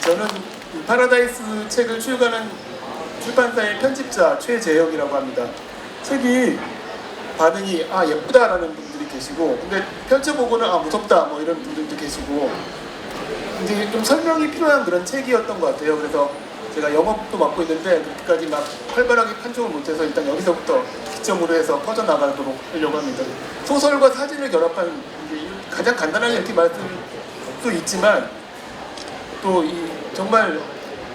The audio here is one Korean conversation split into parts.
저는 이 파라다이스 책을 출간한 출판사의 편집자 최재혁이라고 합니다. 책이 반응이 예쁘다라는 분들이 계시고, 근데 펼쳐보고는 무섭다 뭐 이런 분들도 계시고, 이제 좀 설명이 필요한 그런 책이었던 것 같아요. 그래서 제가 영업도 맡고 있는데 그렇게까지 막 활발하게 판촉을 못해서 일단 여기서부터 기점으로 해서 퍼져나가도록 하려고 합니다. 소설과 사진을 결합한, 가장 간단하게 이렇게 말씀을 수 있지만 또 이 정말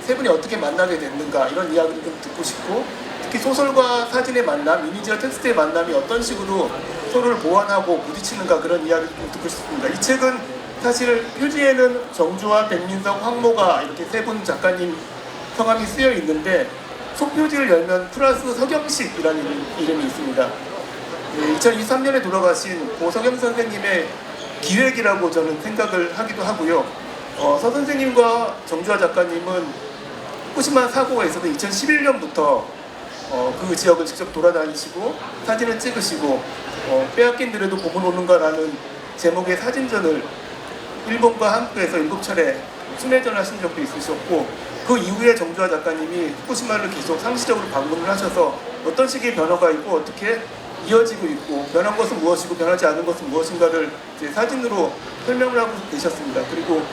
세 분이 어떻게 만나게 됐는가 이런 이야기를 좀 듣고 싶고, 특히 소설과 사진의 만남, 이미지와 텍스트의 만남이 어떤 식으로 서로를 보완하고 부딪히는가, 그런 이야기를 좀 듣고 싶습니다. 이 책은 사실 표지에는 정주와 백민석, 황모가 이렇게 세 분 작가님 성함이 쓰여 있는데, 속표지를 열면 플러스 서경식이라는 이름이 있습니다. 2023년에 돌아가신 고석영 선생님의 기획이라고 저는 생각을 하기도 하고요. 서 선생님과 정주하 작가님은 후쿠시마 사고가 있어서 2011년부터 그 지역을 직접 돌아다니시고 사진을 찍으시고, 빼앗긴 들에도 복은 오는가라는 제목의 사진전을 일본과 한국에서 7차례 순회전을 하신 적도 있으셨고, 그 이후에 정주하 작가님이 후쿠시마를 계속 상시적으로 방문을 하셔서 어떤 식의 변화가 있고 어떻게 이어지고 있고, 변한 것은 무엇이고 변하지 않은 것은 무엇인가를 이제 사진으로 설명을 하고 계셨습니다. 그리고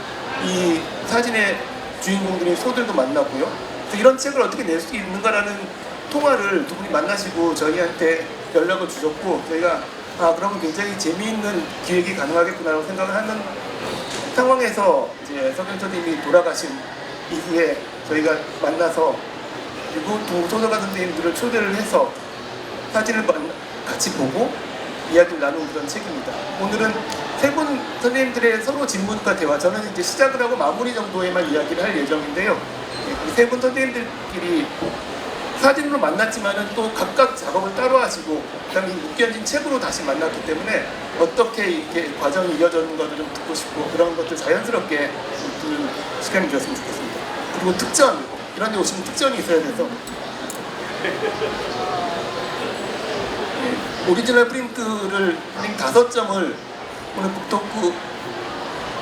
이 사진의 주인공들인 소들도 만나고요. 그래서 이런 책을 어떻게 낼 수 있는가라는 통화를 두 분이 만나시고 저희한테 연락을 주셨고, 저희가 그러면 굉장히 재미있는 기획이 가능하겠구나라고 생각을 하는 상황에서 이제 서경철님이 돌아가신 이후에 저희가 만나서, 그리고 두 소설가 선생님들을 초대를 해서 사진을 같이 보고 이야기를 나눈 그런 책입니다. 오늘은 세 분 선생님들의 서로 질문과 대화, 저는 이제 시작을 하고 마무리 정도에만 이야기를 할 예정인데요. 이 세 분 선생님들끼리 사진으로 만났지만은 또 각각 작업을 따로 하시고, 그다음에 묶여진 책으로 다시 만났기 때문에 어떻게 이렇게 과정이 이어졌는 것을 좀 듣고 싶고, 그런 것들 자연스럽게 듣는 시간이 되었으면 좋겠습니다. 그리고 특전, 이런 데 오시면 특전이 있어야 돼서 오리지널 프린트를 5점을 오늘 북토크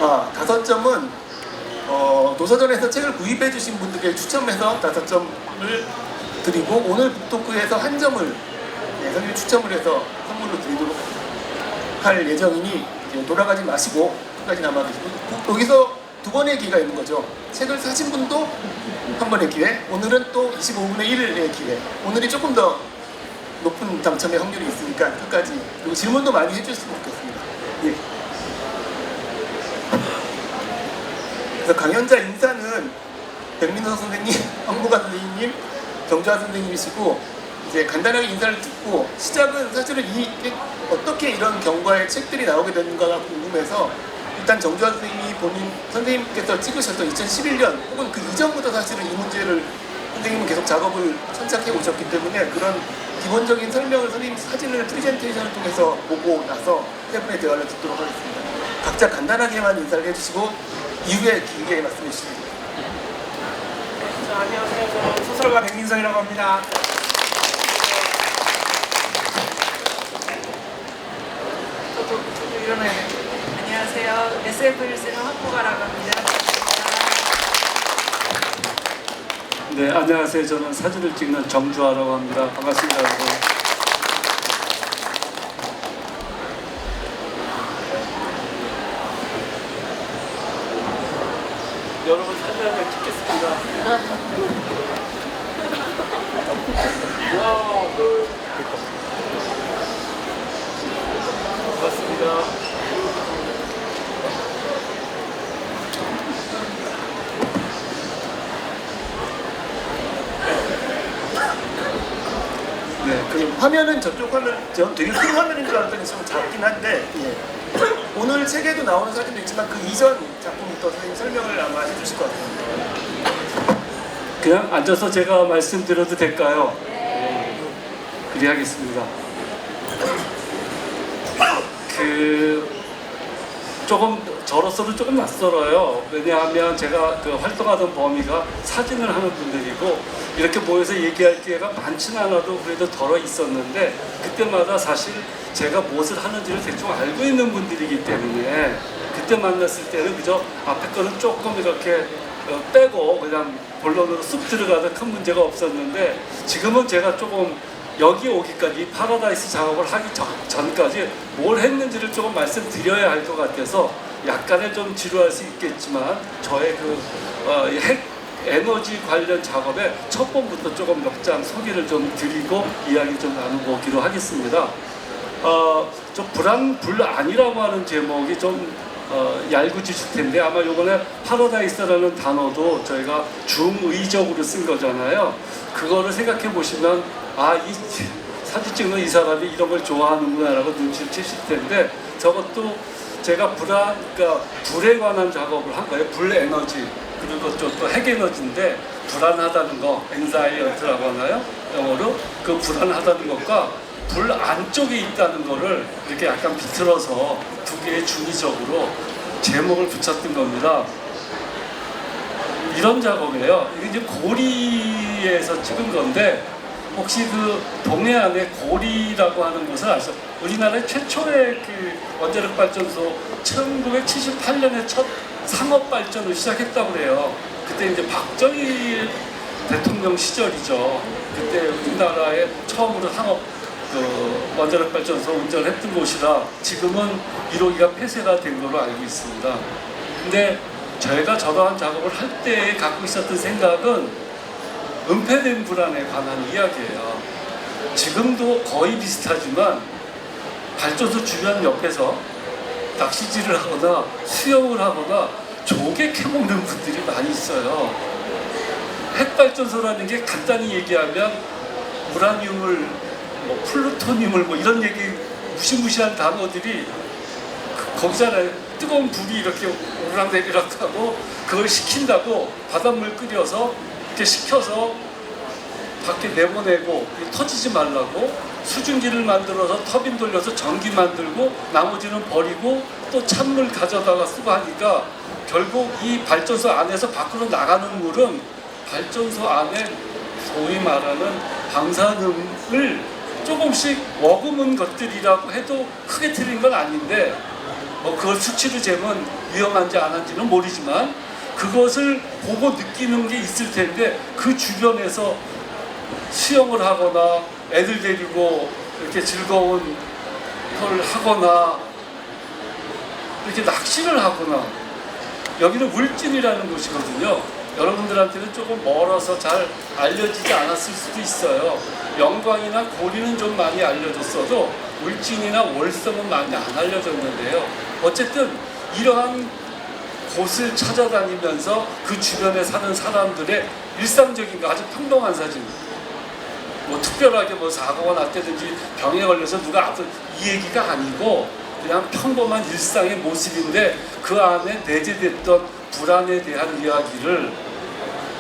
5점은 도서전에서 책을 구입해 주신 분들께 추첨해서 5점을 드리고, 오늘 북토크에서 1점을 선생님이 추첨을 해서 선물로 드리도록 할 예정이니 돌아가지 마시고 끝까지 남아 계시고, 여기서 두 번의 기회가 있는 거죠. 책을 사신 분도 한 번의 기회, 오늘은 또 25분의 1의 기회. 오늘이 조금 더 높은 당첨의 확률이 있으니까 끝까지, 그리고 질문도 많이 해주셨으면 좋겠습니다. 예. 그래서 강연자 인사는 백민석 선생님, 황보가 선생님, 정주하 선생님이시고, 이제 간단하게 인사를 듣고, 시작은 사실은 어떻게 이런 경과의 책들이 나오게 됐는가가 궁금해서, 일단 정주하 선생님이 본인 선생님께서 찍으셨던 2011년 혹은 그 이전부터 사실은 이 문제를 선생님은 계속 작업을 천착해 오셨기 때문에, 그런 기본적인 설명을 선생님 사진을 프레젠테이션을 통해서 보고 나서 세 분의 대화를 듣도록 하겠습니다. 각자 간단하게만 인사를 해주시고 이후에 길게 말씀해 주시면 됩니다. 안녕하세요. 저는 소설가 백민성이라고 합니다. 저도 일어나야 돼. 안녕하세요. SF를 쓰는 황보가라고 합니다. 네, 안녕하세요. 저는 사진을 찍는 정주하라고 합니다. 반갑습니다, 여러분. 여러분 사진 한 장 찍겠습니다. 하나, 둘. 반갑습니다. 네, 그럼 화면은 저쪽 화면, 저는 되게 큰 화면인 줄 알았더니 좀 작긴 한데, 예. 오늘 책에도 나오는 사진도 있지만 그 이전 작품부터 선생님 설명을 아마 해주실 것 같아요. 그냥 앉아서 제가 말씀드려도 될까요? 네. 그래야겠습니다. 조금 저로서는 조금 낯설어요. 왜냐하면 제가 활동하던 범위가 사진을 하는 분들이고, 이렇게 모여서 얘기할 기회가 많지는 않아도 그래도 덜어 있었는데, 그때마다 사실 제가 무엇을 하는지를 대충 알고 있는 분들이기 때문에, 그때 만났을 때는 그저 앞에 거는 조금 이렇게 빼고 그냥 본론으로 쑥 들어가도 큰 문제가 없었는데 지금은 제가 조금 여기 오기까지 파라다이스 작업을 하기 전까지 뭘 했는지를 조금 말씀드려야 할 것 같아서 약간의 좀 지루할 수 있겠지만 저의 핵 에너지 관련 작업의 첫 번부터 조금 몇 장 소개를 좀 드리고 이야기 좀 나눠보기로 하겠습니다. 좀 불안이라고 하는 제목이 좀 얄궂으실 텐데 아마 이번에 파라다이스라는 단어도 저희가 중의적으로 쓴 거잖아요. 그거를 생각해 보시면 이 사진 찍는 이 사람이 이런 걸 좋아하는구나라고 눈치를 채실 텐데 저것도 제가 그러니까 불에 관한 작업을 한 거예요. 불 에너지 그리고 또 핵 에너지인데 불안하다는 거 엔자이어트라고 하나요? 영어로 그 불안하다는 것과 불 안쪽에 있다는 거를 이렇게 약간 비틀어서 두 개의 중의적으로 제목을 붙였던 겁니다. 이런 작업이에요. 이게 이제 고리에서 찍은 건데 혹시 그 동해안의 고리라고 하는 곳을 아시죠? 우리나라의 최초의 그 원자력 발전소 1978년에 첫 상업 발전을 시작했다고 그래요. 그때 이제 박정희 대통령 시절이죠. 그때 우리나라에 처음으로 상업 원자력 발전소 운전을 했던 곳이라 지금은 1호기가 폐쇄가 된 걸로 알고 있습니다. 근데 저희가 저러한 작업을 할 때 갖고 있었던 생각은 은폐된 불안에 관한 이야기예요. 지금도 거의 비슷하지만 발전소 주변 옆에서 낚시질을 하거나 수영을 하거나 조개 캐먹는 분들이 많이 있어요. 핵발전소라는 게 간단히 얘기하면 우라늄을 플루토늄을 이런 얘기 무시무시한 단어들이 거기잖아요. 뜨거운 불이 이렇게 오르락내리락 하고 그걸 식힌다고 바닷물 끓여서 이렇게 식혀서 밖에 내보내고 터지지 말라고 수증기를 만들어서 터빈 돌려서 전기 만들고 나머지는 버리고 또 찬물 가져다가 쓰고 하니까 결국 이 발전소 안에서 밖으로 나가는 물은 발전소 안에 소위 말하는 방사능을 조금씩 머금은 것들이라고 해도 크게 틀린 건 아닌데 그걸 수치로 재면 위험한지 안 한지는 모르지만 그것을 보고 느끼는 게 있을 텐데 그 주변에서 수영을 하거나 애들 데리고 이렇게 즐거운 걸 하거나 이렇게 낚시를 하거나 여기는 울진이라는 곳이거든요. 여러분들한테는 조금 멀어서 잘 알려지지 않았을 수도 있어요. 영광이나 고리는 좀 많이 알려졌어도 울진이나 월성은 많이 안 알려졌는데요. 어쨌든 이러한 곳을 찾아다니면서 그 주변에 사는 사람들의 일상적인 거 아주 평범한 사진 특별하게 사고가 났다든지 병에 걸려서 누가 아픈 이 얘기가 아니고 그냥 평범한 일상의 모습인데 그 안에 내재됐던 불안에 대한 이야기를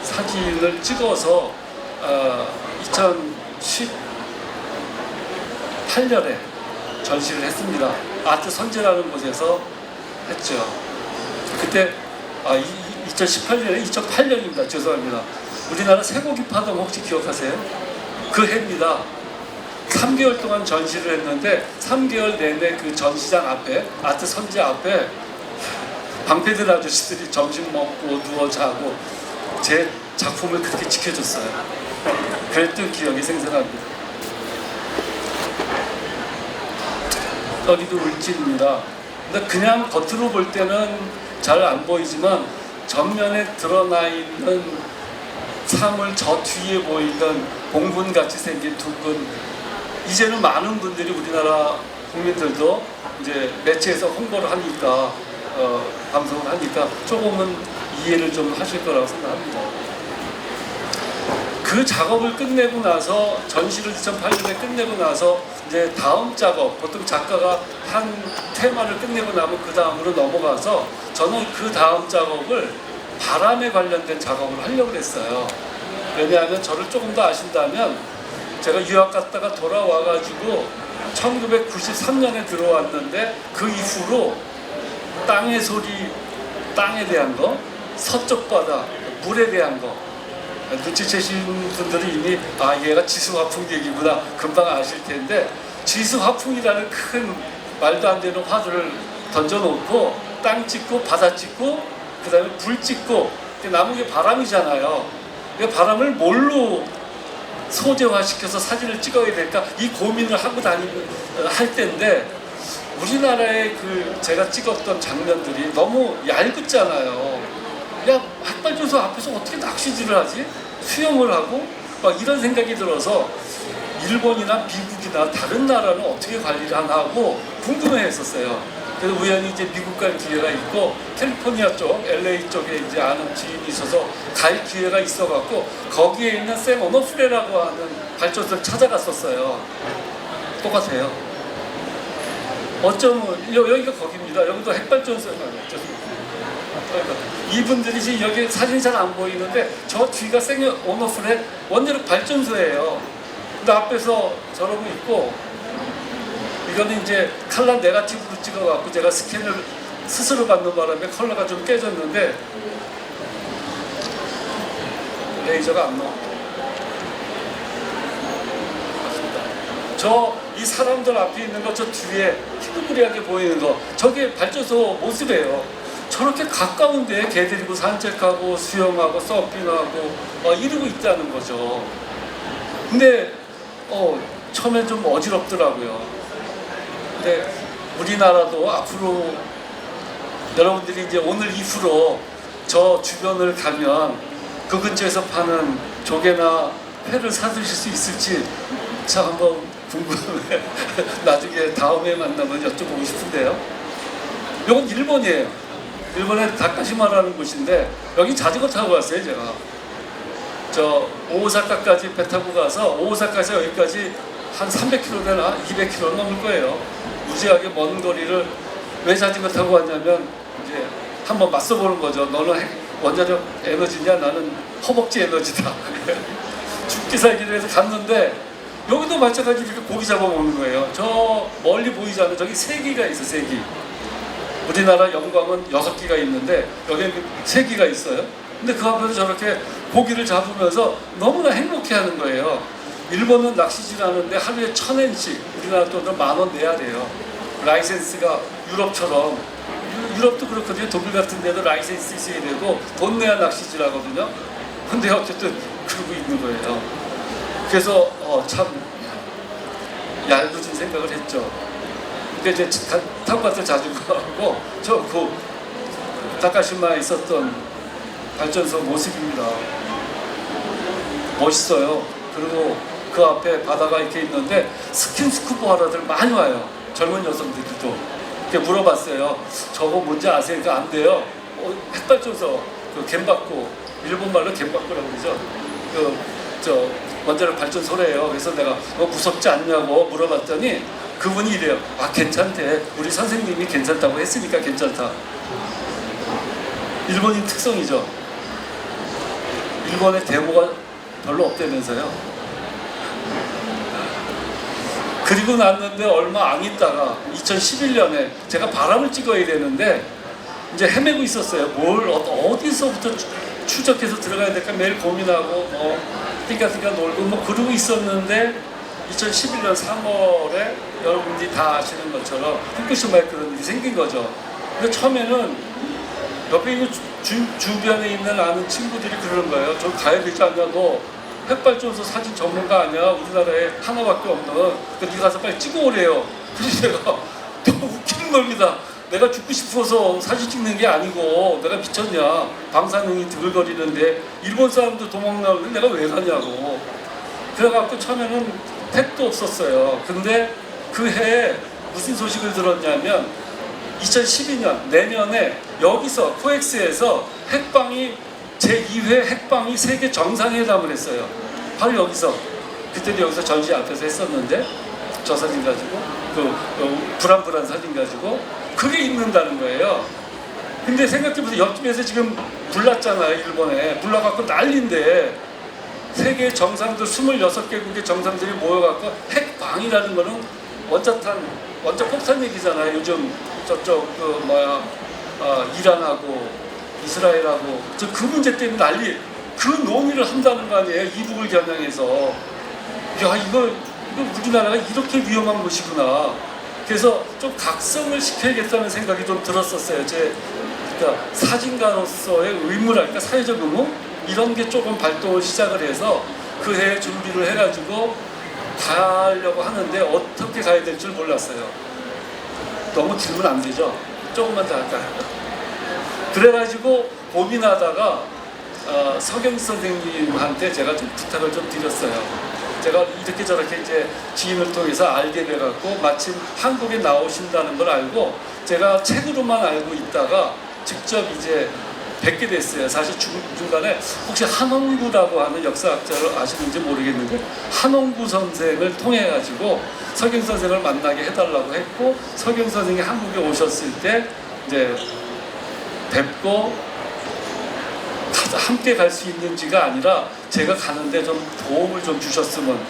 사진을 찍어서 2018년에 전시를 했습니다. 아트 선재라는 곳에서 했죠. 그때 2008년입니다. 죄송합니다. 우리나라 쇠고기 파동 혹시 기억하세요? 그 해입니다. 3개월 동안 전시를 했는데 3개월 내내 그 전시장 앞에 아트 선재 앞에 방패들 아저씨들이 점심 먹고 누워 자고 제 작품을 그렇게 지켜줬어요. 그랬던 기억이 생생합니다. 여기도 울진입니다. 근데 그냥 겉으로 볼 때는 잘 안 보이지만 전면에 드러나 있는 사물 저 뒤에 보이는 봉분같이 생긴 두 분, 이제는 많은 분들이 우리나라 국민들도 이제 매체에서 홍보를 하니까 방송을 하니까 조금은 이해를 좀 하실 거라고 생각합니다. 그 작업을 끝내고 나서 전시를 2008년에 끝내고 나서 이제 다음 작업, 보통 작가가 한 테마를 끝내고 나면 그 다음으로 넘어가서 저는 그 다음 작업을 바람에 관련된 작업을 하려고 했어요. 왜냐하면 저를 조금 더 아신다면 제가 유학 갔다가 돌아와가지고 1993년에 들어왔는데 그 이후로 땅의 소리, 땅에 대한 거, 서쪽 바다, 물에 대한 거 눈치채신 분들이 이미 얘가 지수화풍 얘기구나 금방 아실 텐데 지수화풍이라는 큰 말도 안 되는 화두를 던져놓고 땅 찍고 바다 찍고 그 다음에 불 찍고 남은 게 바람이잖아요. 그 바람을 뭘로 소재화시켜서 사진을 찍어야 될까 이 고민을 하고 할 때인데 우리나라의 그 제가 찍었던 장면들이 너무 얄궂잖아요. 야, 핵발전소 앞에서 어떻게 낚시질을 하지? 수영을 하고 막 이런 생각이 들어서 일본이나 미국이나 다른 나라는 어떻게 관리를 하나 하고 궁금해했었어요. 그래서 우연히 이제 미국 갈 기회가 있고 캘리포니아 쪽, LA 쪽에 이제 아는 지인이 있어서 갈 기회가 있어갖고 거기에 있는 샘 오너프레라고 하는 발전소를 찾아갔었어요. 똑같아요. 어쩌면 여기가 거기입니다. 여기도 핵발전소 그러니까 이분들이 지금 여기 사진 잘 안 보이는데 저 뒤가 샘 오너프레 원자력 발전소예요. 근데 앞에서 저러고 있고 이거는 이제 칼라 네가티브로 찍어갖고 제가 스캔을 스스로 받는 바람에 컬러가 좀 깨졌는데 레이저가 안 나와. 저 이 사람들 앞에 있는 거 저 뒤에 희그무리하게 보이는 거 저게 발전소 모습이에요. 저렇게 가까운데 개 데리고 산책하고 수영하고 서핑하고 이러고 있다는 거죠. 근데 처음엔 좀 어지럽더라고요. 근데 우리나라도 앞으로 여러분들이 이제 오늘 이후로 저 주변을 가면 그 근처에서 파는 조개나 회를 사드실 수 있을지 참 한번 궁금해. 나중에 다음에 만나면 여쭤보고 싶은데요. 이건 일본이에요. 일본의 다카시마라는 곳인데 여기 자전거 타고 갔어요 제가. 저 오사카까지 배 타고 가서 오사카에서 여기까지 한 300km 되나 200km 넘을 거예요. 무지하게 먼 거리를 왜 자전거 타고 왔냐면 이제 한번 맞서보는 거죠. 너는 원자력 에너지냐 나는 허벅지 에너지다. 죽기 살기를 해서 갔는데 여기도 마찬가지로 이렇게 고기 잡아먹는 거예요. 저 멀리 보이잖아요. 저기 3기가 있어 3기. 우리나라 영광은 6기가 있는데 여기는 3기가 있어요. 근데 그 앞에서 저렇게 고기를 잡으면서 너무나 행복해하는 거예요. 일본은 낚시질 하는데 하루에 1,000엔씩 우리나라 돈으로 10,000원 내야 돼요. 라이센스가 유럽처럼 유럽도 그렇거든요. 독일 같은 데도 라이센스 있어야 되고 돈 내야 낚시질 하거든요. 근데 어쨌든 그러고 있는 거예요. 그래서 참 얄궂은 생각을 했죠. 근데 이제 타고 갔던 자전거하고 그 다카시마에 있었던 발전소 모습입니다. 멋있어요. 그리고 그 앞에 바다가 이렇게 있는데 스킨스쿠버 하러들 많이 와요. 젊은 여성들도. 이렇게 물어봤어요. 저거 뭔지 아세요? 그러니까 안 돼요. 핵발전소 그 겐바쿠 일본말로 겐바쿠라고 그러죠. 원자력 발전소래요. 그래서 내가 무섭지 않냐고 물어봤더니 그분이 이래요. 괜찮대. 우리 선생님이 괜찮다고 했으니까 괜찮다. 일본인 특성이죠. 일본의 데모가 별로 없다면서요. 그리고 났는데 얼마 안 있다가 2011년에 제가 바람을 찍어야 되는데 이제 헤매고 있었어요. 뭘 어디서부터 추적해서 들어가야 될까 매일 고민하고 띵까띵까 놀고 그러고 있었는데 2011년 3월에 여러분들이 다 아시는 것처럼 후쿠시마에 그런 일이 생긴 거죠. 근데 처음에는 옆에 있는 주변에 있는 아는 친구들이 그러는 거예요. 저 가야 되지 않냐? 너 핵발전소 사진 전문가 아니야? 우리나라에 하나밖에 없는. 그러니까 가서 빨리 찍어 오래요. 그래서 내가 너무 웃기는 겁니다. 내가 죽고 싶어서 사진 찍는 게 아니고 내가 미쳤냐? 방사능이 드글거리는데 일본 사람도 도망 나오는데 내가 왜 가냐고. 그래갖고 처음에는 택도 없었어요. 근데 그 해에 무슨 소식을 들었냐면 2012년 내년에 여기서 코엑스에서 핵방위 제2회 핵방위 세계 정상회담을 했어요. 바로 여기서. 그때도 여기서 전시 앞에서 했었는데 저 사진 가지고 불안불안 사진 가지고 그게 있는다는 거예요. 근데 생각해보세요. 옆집에서 지금 불났잖아요. 일본에 불나갖고 난리인데 세계 정상들 26개국의 정상들이 모여갖고 핵방위라는 거는 원자폭탄 얘기잖아요. 요즘 저쪽 이란하고 이스라엘하고 그 문제 때문에 난리. 그 논의를 한다는 거 아니에요. 이북을 겨냥해서. 야 이거 우리나라가 이렇게 위험한 곳이구나. 그래서 좀 각성을 시켜야겠다는 생각이 좀 들었었어요. 제 그러니까 사진가로서의 의무랄까 사회적 의무 이런 게 조금 발동을 시작을 해서 그 해에 준비를 해가지고 가려고 하는데 어떻게 가야 될 줄 몰랐어요. 너무 길면 안 되죠. 조금만 더 할까요? 그래가지고 고민하다가 서경 선생님한테 제가 좀 부탁을 좀 드렸어요. 제가 이렇게 저렇게 이제 지인을 통해서 알게 돼갖고 마침 한국에 나오신다는 걸 알고 제가 책으로만 알고 있다가 직접 이제 뵙게 됐어요. 사실 중간에 혹시 한홍구라고 하는 역사학자를 아시는지 모르겠는데 한홍구 선생을 통해 가지고 서경 선생을 만나게 해달라고 했고 서경 선생이 한국에 오셨을 때 이제 뵙고 함께 갈 수 있는지가 아니라 제가 가는데 좀 도움을 좀 주셨으면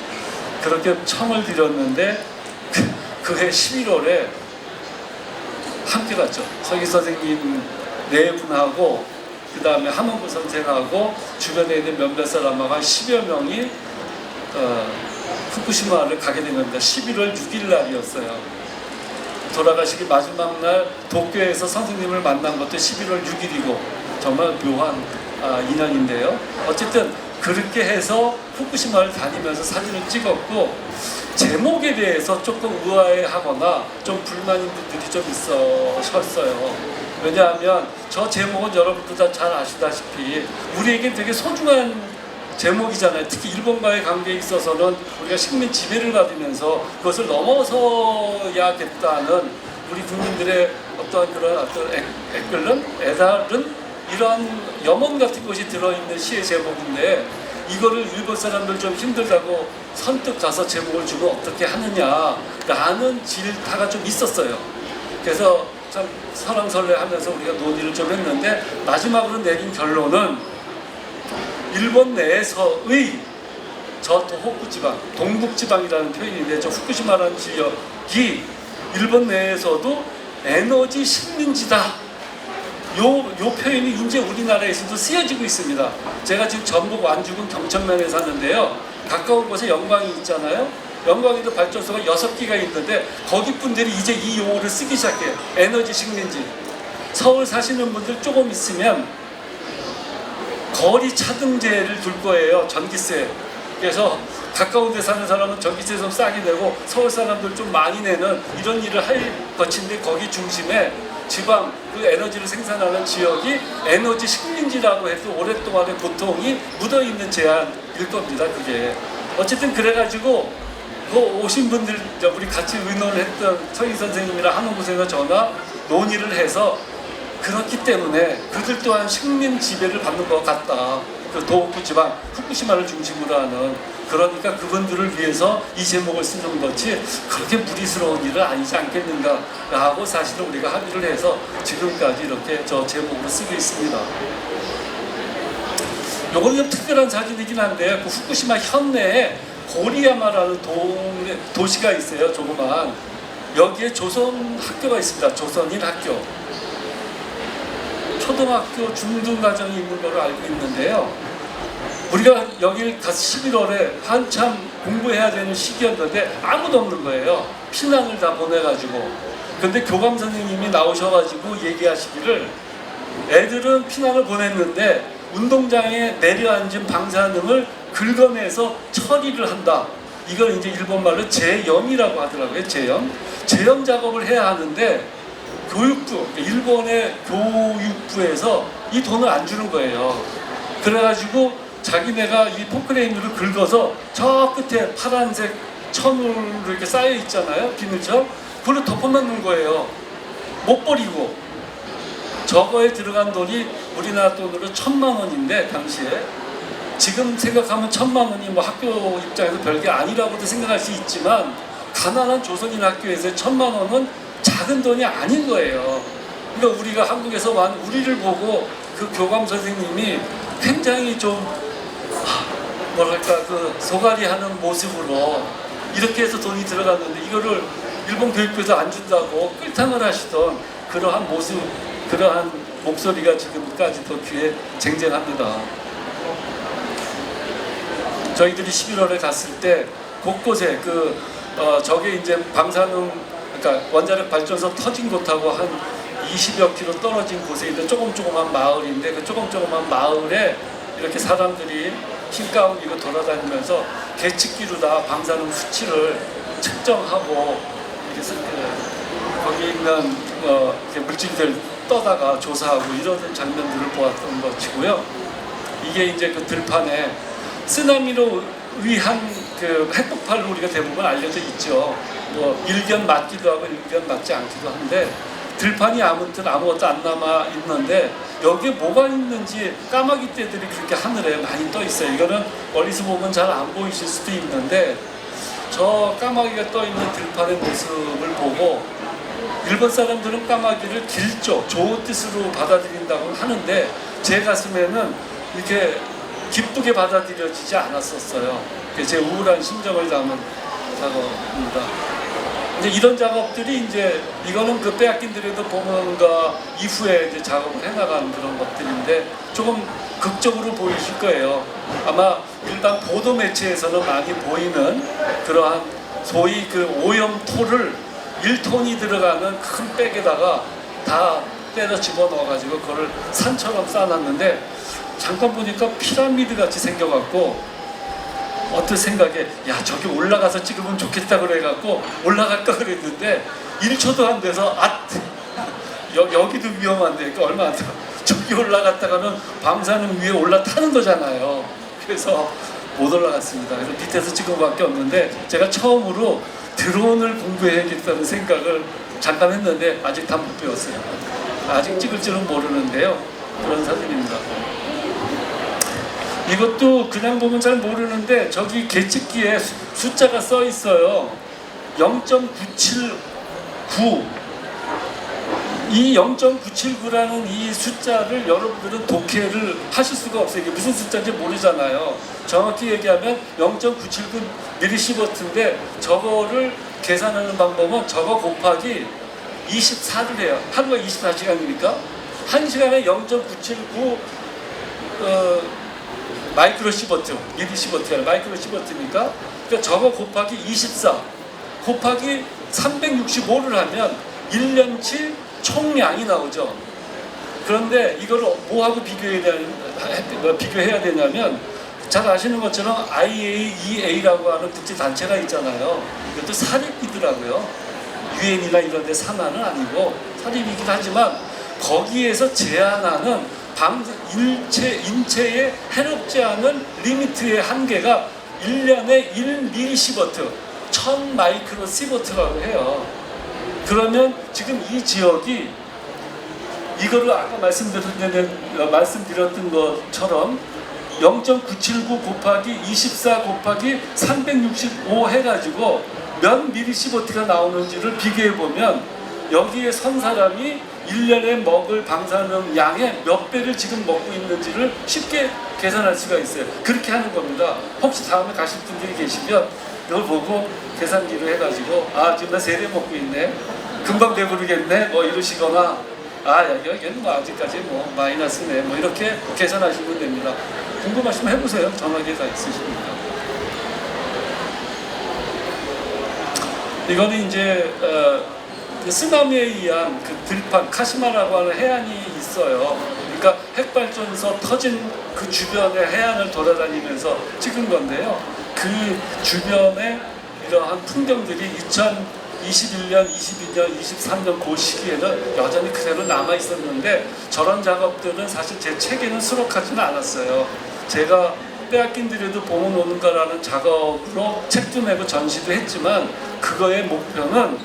그렇게 청을 드렸는데 그해 11월에 함께 갔죠. 서기 선생님 네 분하고 그 다음에 한홍구 선생하고 주변에 있는 몇몇 사람하고 한 10여 명이 후쿠시마를 가게 된 겁니다. 11월 6일 날이었어요. 돌아가시기 마지막 날 도쿄에서 선생님을 만난 것도 11월 6일이고 정말 묘한 인연인데요. 어쨌든 그렇게 해서 후쿠시마를 다니면서 사진을 찍었고 제목에 대해서 조금 의아해하거나 좀 불만인 분들이 좀 있으셨어요. 왜냐하면 저 제목은 여러분도 다 잘 아시다시피 우리에게 되게 소중한 제목이잖아요. 특히 일본과의 관계에 있어서는 우리가 식민 지배를 받으면서 그것을 넘어서야겠다는 우리 국민들의 어떤 애달은 이러한 염원 같은 것이 들어있는 시의 제목인데 이거를 일본 사람들 좀 힘들다고 선뜻 가서 제목을 주면 어떻게 하느냐라는 질타가 좀 있었어요. 그래서 참 설왕설래하면서 우리가 논의를 좀 했는데 마지막으로 내린 결론은 일본 내에서의 저 도호쿠 지방, 동북 지방이라는 표현인데 저 후쿠시마라는 지역이 일본 내에서도 에너지 식민지다. 요 표현이 이제 우리나라에서도 쓰여지고 있습니다. 제가 지금 전북 완주군 경천면에 사는데요. 가까운 곳에 영광이 있잖아요. 영광에도 발전소가 6개가 있는데 거기 분들이 이제 이 용어를 쓰기 시작해요. 에너지 식민지. 서울 사시는 분들 조금 있으면 거리 차등제를 둘 거예요. 전기세. 그래서 가까운 데 사는 사람은 전기세 좀 싸게 내고 서울 사람들 좀 많이 내는 이런 일을 할 것인데 거기 중심에 지방 그 에너지를 생산하는 지역이 에너지 식민지라고 해서 오랫동안의 고통이 묻어있는 제안일 겁니다. 그게 어쨌든 그래가지고 그 오신 분들 우리 같이 의논을 했던 서희 선생님이랑 한홍구 선생과 전화 논의를 해서 그렇기 때문에 그들 또한 식민 지배를 받는 것 같다. 그 도호쿠 지방 후쿠시마를 중심으로 하는 그러니까 그분들을 위해서 이 제목을 쓰는 것이 그렇게 무리스러운 일은 아니지 않겠는가라고 사실은 우리가 합의를 해서 지금까지 이렇게 저 제목으로 쓰고 있습니다. 요거는 좀 특별한 사진이긴 한데 그 후쿠시마 현내에 고리야마라는 도시가 있어요. 조그만 여기에 조선 학교가 있습니다. 조선인 학교 초등학교 중등가정이 있는 걸로 알고 있는데요. 우리가 여기 가서 11월에 한참 공부해야 되는 시기였는데 아무도 없는 거예요. 피난을 다 보내가지고. 근데 교감 선생님이 나오셔가지고 얘기하시기를 애들은 피난을 보냈는데 운동장에 내려앉은 방사능을 긁어내서 처리를 한다. 이걸 이제 일본말로 재염이라고 하더라고요. 재염 작업을 해야 하는데 교육부, 일본의 교육부에서 이 돈을 안 주는 거예요. 그래가지고 자기네가 이 포크레인으로 긁어서 저 끝에 파란색 천으로 이렇게 쌓여 있잖아요. 비늘처럼. 그걸로 덮어놓는 거예요. 못 버리고. 저거에 들어간 돈이 우리나라 돈으로 1,000만 원인데 당시에 지금 생각하면 1,000만 원이 뭐 학교 입장에서 별게 아니라고도 생각할 수 있지만 가난한 조선인 학교에서 1,000만 원은 작은 돈이 아닌 거예요. 그러니까 우리가 한국에서 완 우리를 보고 그 교감 선생님이 굉장히 좀 뭐랄까 그 소갈이 하는 모습으로 이렇게 해서 돈이 들어갔는데 이거를 일본 교육부에서 안 준다고 끌탕을 하시던 그러한 모습, 그러한 목소리가 지금까지도 귀에 쟁쟁합니다. 저희들이 11월에 갔을 때 곳곳에 저게 이제 방사능 그러니까 원자력 발전소 터진 곳하고 한 20여 킬로 떨어진 곳에 있는 조그만 마을인데 그 조그만 마을에 이렇게 사람들이 흰 가운 입고 돌아다니면서 계측기로 방사능 수치를 측정하고 이렇게 거기 있는 이렇게 물질들 떠다가 조사하고 이런 장면들을 보았던 것이고요. 이게 이제 그 들판에 쓰나미로 의한 그 핵폭발로 우리가 대부분 알려져 있죠. 뭐 일견 맞기도 하고 일견 맞지 않기도 한데 들판이 아무튼 아무것도 안 남아 있는데 여기에 뭐가 있는지 까마귀 떼들이 그렇게 하늘에 많이 떠 있어요. 이거는 멀리서 보면 잘 안 보이실 수도 있는데 저 까마귀가 떠 있는 들판의 모습을 보고 일본 사람들은 까마귀를 길조, 좋은 뜻으로 받아들인다고 하는데 제 가슴에는 이렇게 기쁘게 받아들여지지 않았었어요. 제 우울한 심정을 담은 작업입니다. 이제 이런 작업들이 이제 이거는 그 빼앗긴 드레드 보문과 이후에 이제 작업을 해나간 그런 것들인데 조금 극적으로 보이실 거예요. 아마 일반 보도 매체에서는 많이 보이는 그러한 소위 그 오염토를 1톤이 들어가는 큰 백에다가 다 때려 집어넣어가지고 그걸 산처럼 쌓아놨는데 잠깐 보니까 피라미드 같이 생겨갖고 어떤 생각에 야 저기 올라가서 찍으면 좋겠다 그래갖고 올라갈까 그랬는데 1초도 안 돼서 여기도 위험한데 그러니까 얼마 안 돼. 저기 올라갔다가는 방사능 위에 올라타는 거잖아요. 그래서 못 올라갔습니다. 그래서 밑에서 찍은 것밖에 없는데 제가 처음으로 드론을 공부해야겠다는 생각을 잠깐 했는데 아직 다 못 배웠어요. 아직 찍을 줄은 모르는데요. 그런 사진입니다. 이것도 그냥 보면 잘 모르는데 저기 계측기에 숫자가 써 있어요. 0.979. 이 0.979라는 이 숫자를 여러분들은 독해를 하실 수가 없어요. 이게 무슨 숫자인지 모르잖아요. 정확히 얘기하면 0.979 밀리시버트인데 저거를 계산하는 방법은 저거 곱하기 24를 해요. 하루가 24시간이니까 1시간에 0.979 마이크로시버트, 밀리시버트가 아니라 마이크로시버트니까 그러니까 저거 곱하기 24 곱하기 365를 하면 1년치 총량이 나오죠. 그런데 이걸 뭐하고 비교해야 되냐면 잘 아시는 것처럼 IAEA라고 하는 국제단체가 있잖아요. 이것도 사립이더라고요. 유엔이나 이런 데 산하는 아니고 사립이긴 하지만 거기에서 제한하는 인체에 해롭지 않은 리미트의 한계가 1년에 1밀리시버트 1000 마이크로시버트라고 해요. 그러면 지금 이 지역이 이거를 아까 말씀드렸던 것처럼 0.979 곱하기 24 곱하기 365 해가지고 몇 밀리시버트가 나오는지를 비교해보면 여기에 선 사람이 1년에 먹을 방사능 양의 몇 배를 지금 먹고 있는지를 쉽게 계산할 수가 있어요. 그렇게 하는 겁니다. 혹시 다음에 가실 분들이 계시면 이걸 보고 계산기로 해가지고 지금 나 3배 먹고 있네. 금방 배부르겠네. 뭐 이러시거나 여기는 뭐 아직까지 뭐 마이너스네. 뭐 이렇게 계산하시면 됩니다. 궁금하시면 해보세요. 정확히 다 있으시니까. 이거는 이제 쓰나미에 의한 그 들판 카시마라고 하는 해안이 있어요. 그러니까 핵발전소 터진 그 주변의 해안을 돌아다니면서 찍은 건데요. 그 주변에 이러한 풍경들이 2021년, 22년, 23년 그 시기에는 여전히 그대로 남아 있었는데 저런 작업들은 사실 제 책에는 수록하지는 않았어요. 제가 빼앗긴 드레드 보면 오는가라는 작업으로 책도 내고 전시도 했지만 그거의 목표는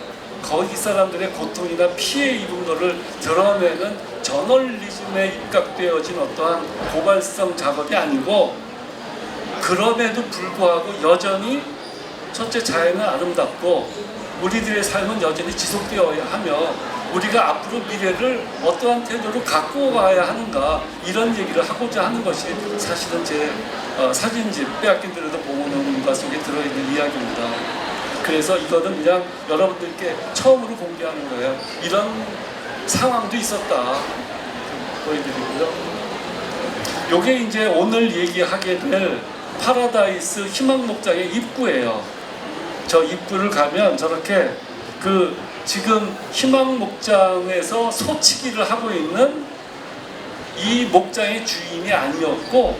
거기 사람들의 고통이나 피해 입은 거를 드러내는 저널리즘에 입각되어진 어떠한 고발성 작업이 아니고 그럼에도 불구하고 여전히 첫째 자연은 아름답고 우리들의 삶은 여전히 지속되어야 하며 우리가 앞으로 미래를 어떠한 태도로 갖고 가야 하는가 이런 얘기를 하고자 하는 것이 사실은 제 사진집 빼앗긴 드레드 보문가 속에 들어있는 이야기입니다. 그래서 이거는 그냥 여러분들께 처음으로 공개하는 거예요. 이런 상황도 있었다 보여드리고요. 요게 이제 오늘 얘기하게 될 파라다이스 희망목장의 입구예요. 저 입구를 가면 저렇게 그 지금 희망 목장에서 소치기를 하고 있는 이 목장의 주인이 아니었고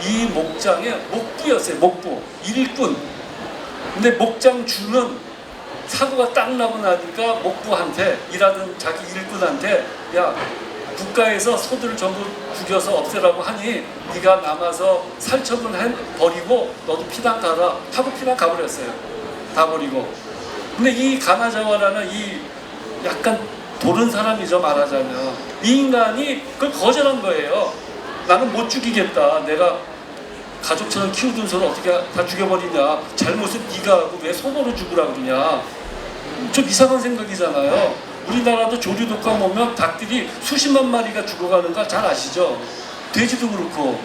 이 목장의 목부였어요. 목부, 일꾼. 근데 목장 주는 사고가 딱 나고 나니까 목부한테, 일하던 자기 일꾼한테, 야, 국가에서 소들을 전부 죽여서 없애라고 하니 네가 남아서 살처분 버리고 너도 피난 가라 하고 피난 가버렸어요. 다 버리고. 근데 이 가나자와라는 이 약간 도른 사람이죠, 말하자면. 이 인간이 그걸 거절한 거예요. 나는 못 죽이겠다. 내가 가족처럼 키우던 소를 어떻게 다 죽여버리냐. 잘못은 네가 하고 왜 소보로 죽으라 그러냐. 좀 이상한 생각이잖아요. 우리나라도 조류독감 오면 닭들이 수십만 마리가 죽어가는 거 잘 아시죠? 돼지도 그렇고.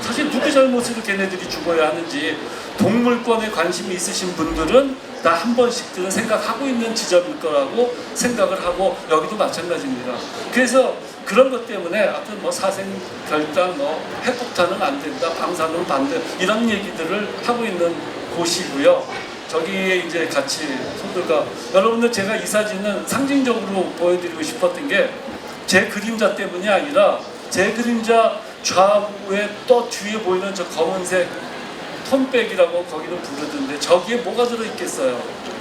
사실 누구 잘못으로 걔네들이 죽어야 하는지 동물권에 관심이 있으신 분들은 다 한 번씩들은 생각하고 있는 지점일 거라고 생각을 하고, 여기도 마찬가지입니다. 그래서 그런 것 때문에 하여튼 뭐 사생결단, 뭐 핵폭탄은 안 된다, 방사능 반대, 이런 얘기들을 하고 있는 곳이고요. 저기에 이제 같이 손들과, 여러분들 제가 이 사진은 상징적으로 보여드리고 싶었던 게 제 그림자 때문이 아니라 제 그림자 좌우에 또 뒤에 보이는 저 검은색 톤백이라고 거기는 부르던데 저기에 뭐가 들어있겠어요?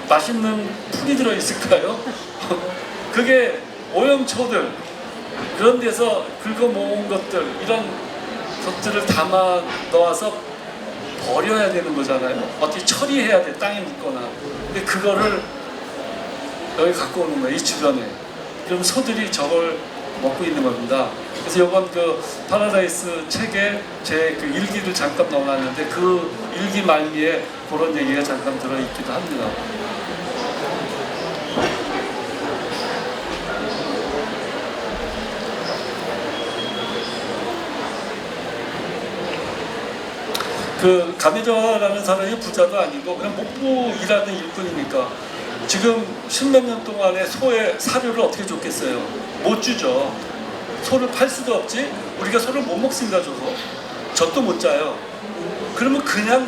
맛있는 풀이 들어있을까요? 그게 오염초들, 그런 데서 긁어 모은 것들, 이런 것들을 담아 넣어서 버려야 되는 거잖아요. 어떻게 처리해야 돼, 땅에 묻거나. 근데 그거를 여기 갖고 오는 거예요, 이 주변에. 그럼 소들이 저걸 먹고 있는 겁니다. 그래서 이번 그 파라다이스 책에 제 그 일기를 잠깐 넣어놨는데 그 일기 말미에 그런 얘기가 잠깐 들어있기도 합니다. 그 가메자와라는 사람이 부자도 아니고 그냥 목부 일하는 일꾼이니까 지금 십몇 년 동안에 소의 사료를 어떻게 줬겠어요? 못 주죠. 소를 팔 수도 없지. 우리가 소를 못 먹습니다. 줘서 젖도 못 짜요. 그러면 그냥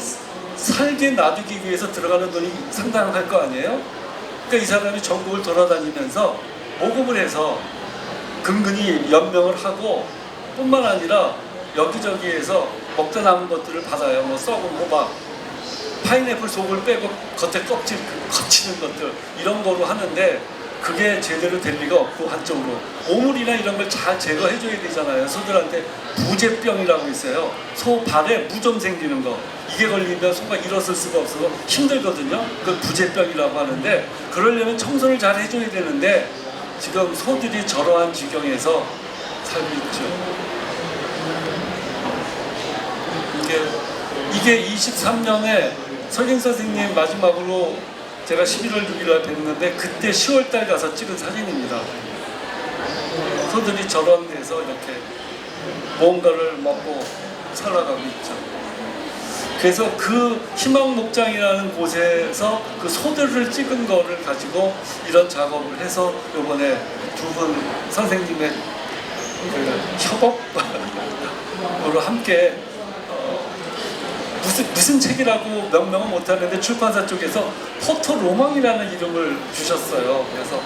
살게 놔두기 위해서 들어가는 돈이 상당할 거 아니에요? 그러니까 이 사람이 전국을 돌아다니면서 모금을 해서 근근히 연명을 하고, 뿐만 아니라 여기저기에서 먹다 남은 것들을 받아요. 뭐 썩은 호박, 파인애플 속을 빼고 겉에 껍질 거치는 것들, 이런 거로 하는데 그게 제대로 될 리가 없고, 한쪽으로 오물이나 이런 걸 잘 제거해 줘야 되잖아요. 소들한테 부제병이라고 있어요. 소 발에 무 좀 생기는 거, 이게 걸리면 소가 일어설 수가 없어서 힘들거든요. 그걸 부제병이라고 하는데, 그러려면 청소를 잘 해줘야 되는데 지금 소들이 저러한 지경에서 살고 있죠. 이게 23년에 설경 선생님 마지막으로 제가 11월 6일날 뵀는데 그때 10월달 가서 찍은 사진입니다. 소들이 저런 데서 이렇게 뭔가를 먹고 살아가고 있죠. 그래서 그 희망목장이라는 곳에서 그 소들을 찍은 거를 가지고 이런 작업을 해서 이번에 두 분 선생님의 그 협업으로 함께 무슨 책이라고 명명은 못하는데 출판사 쪽에서 포토로망이라는 이름을 주셨어요. 그래서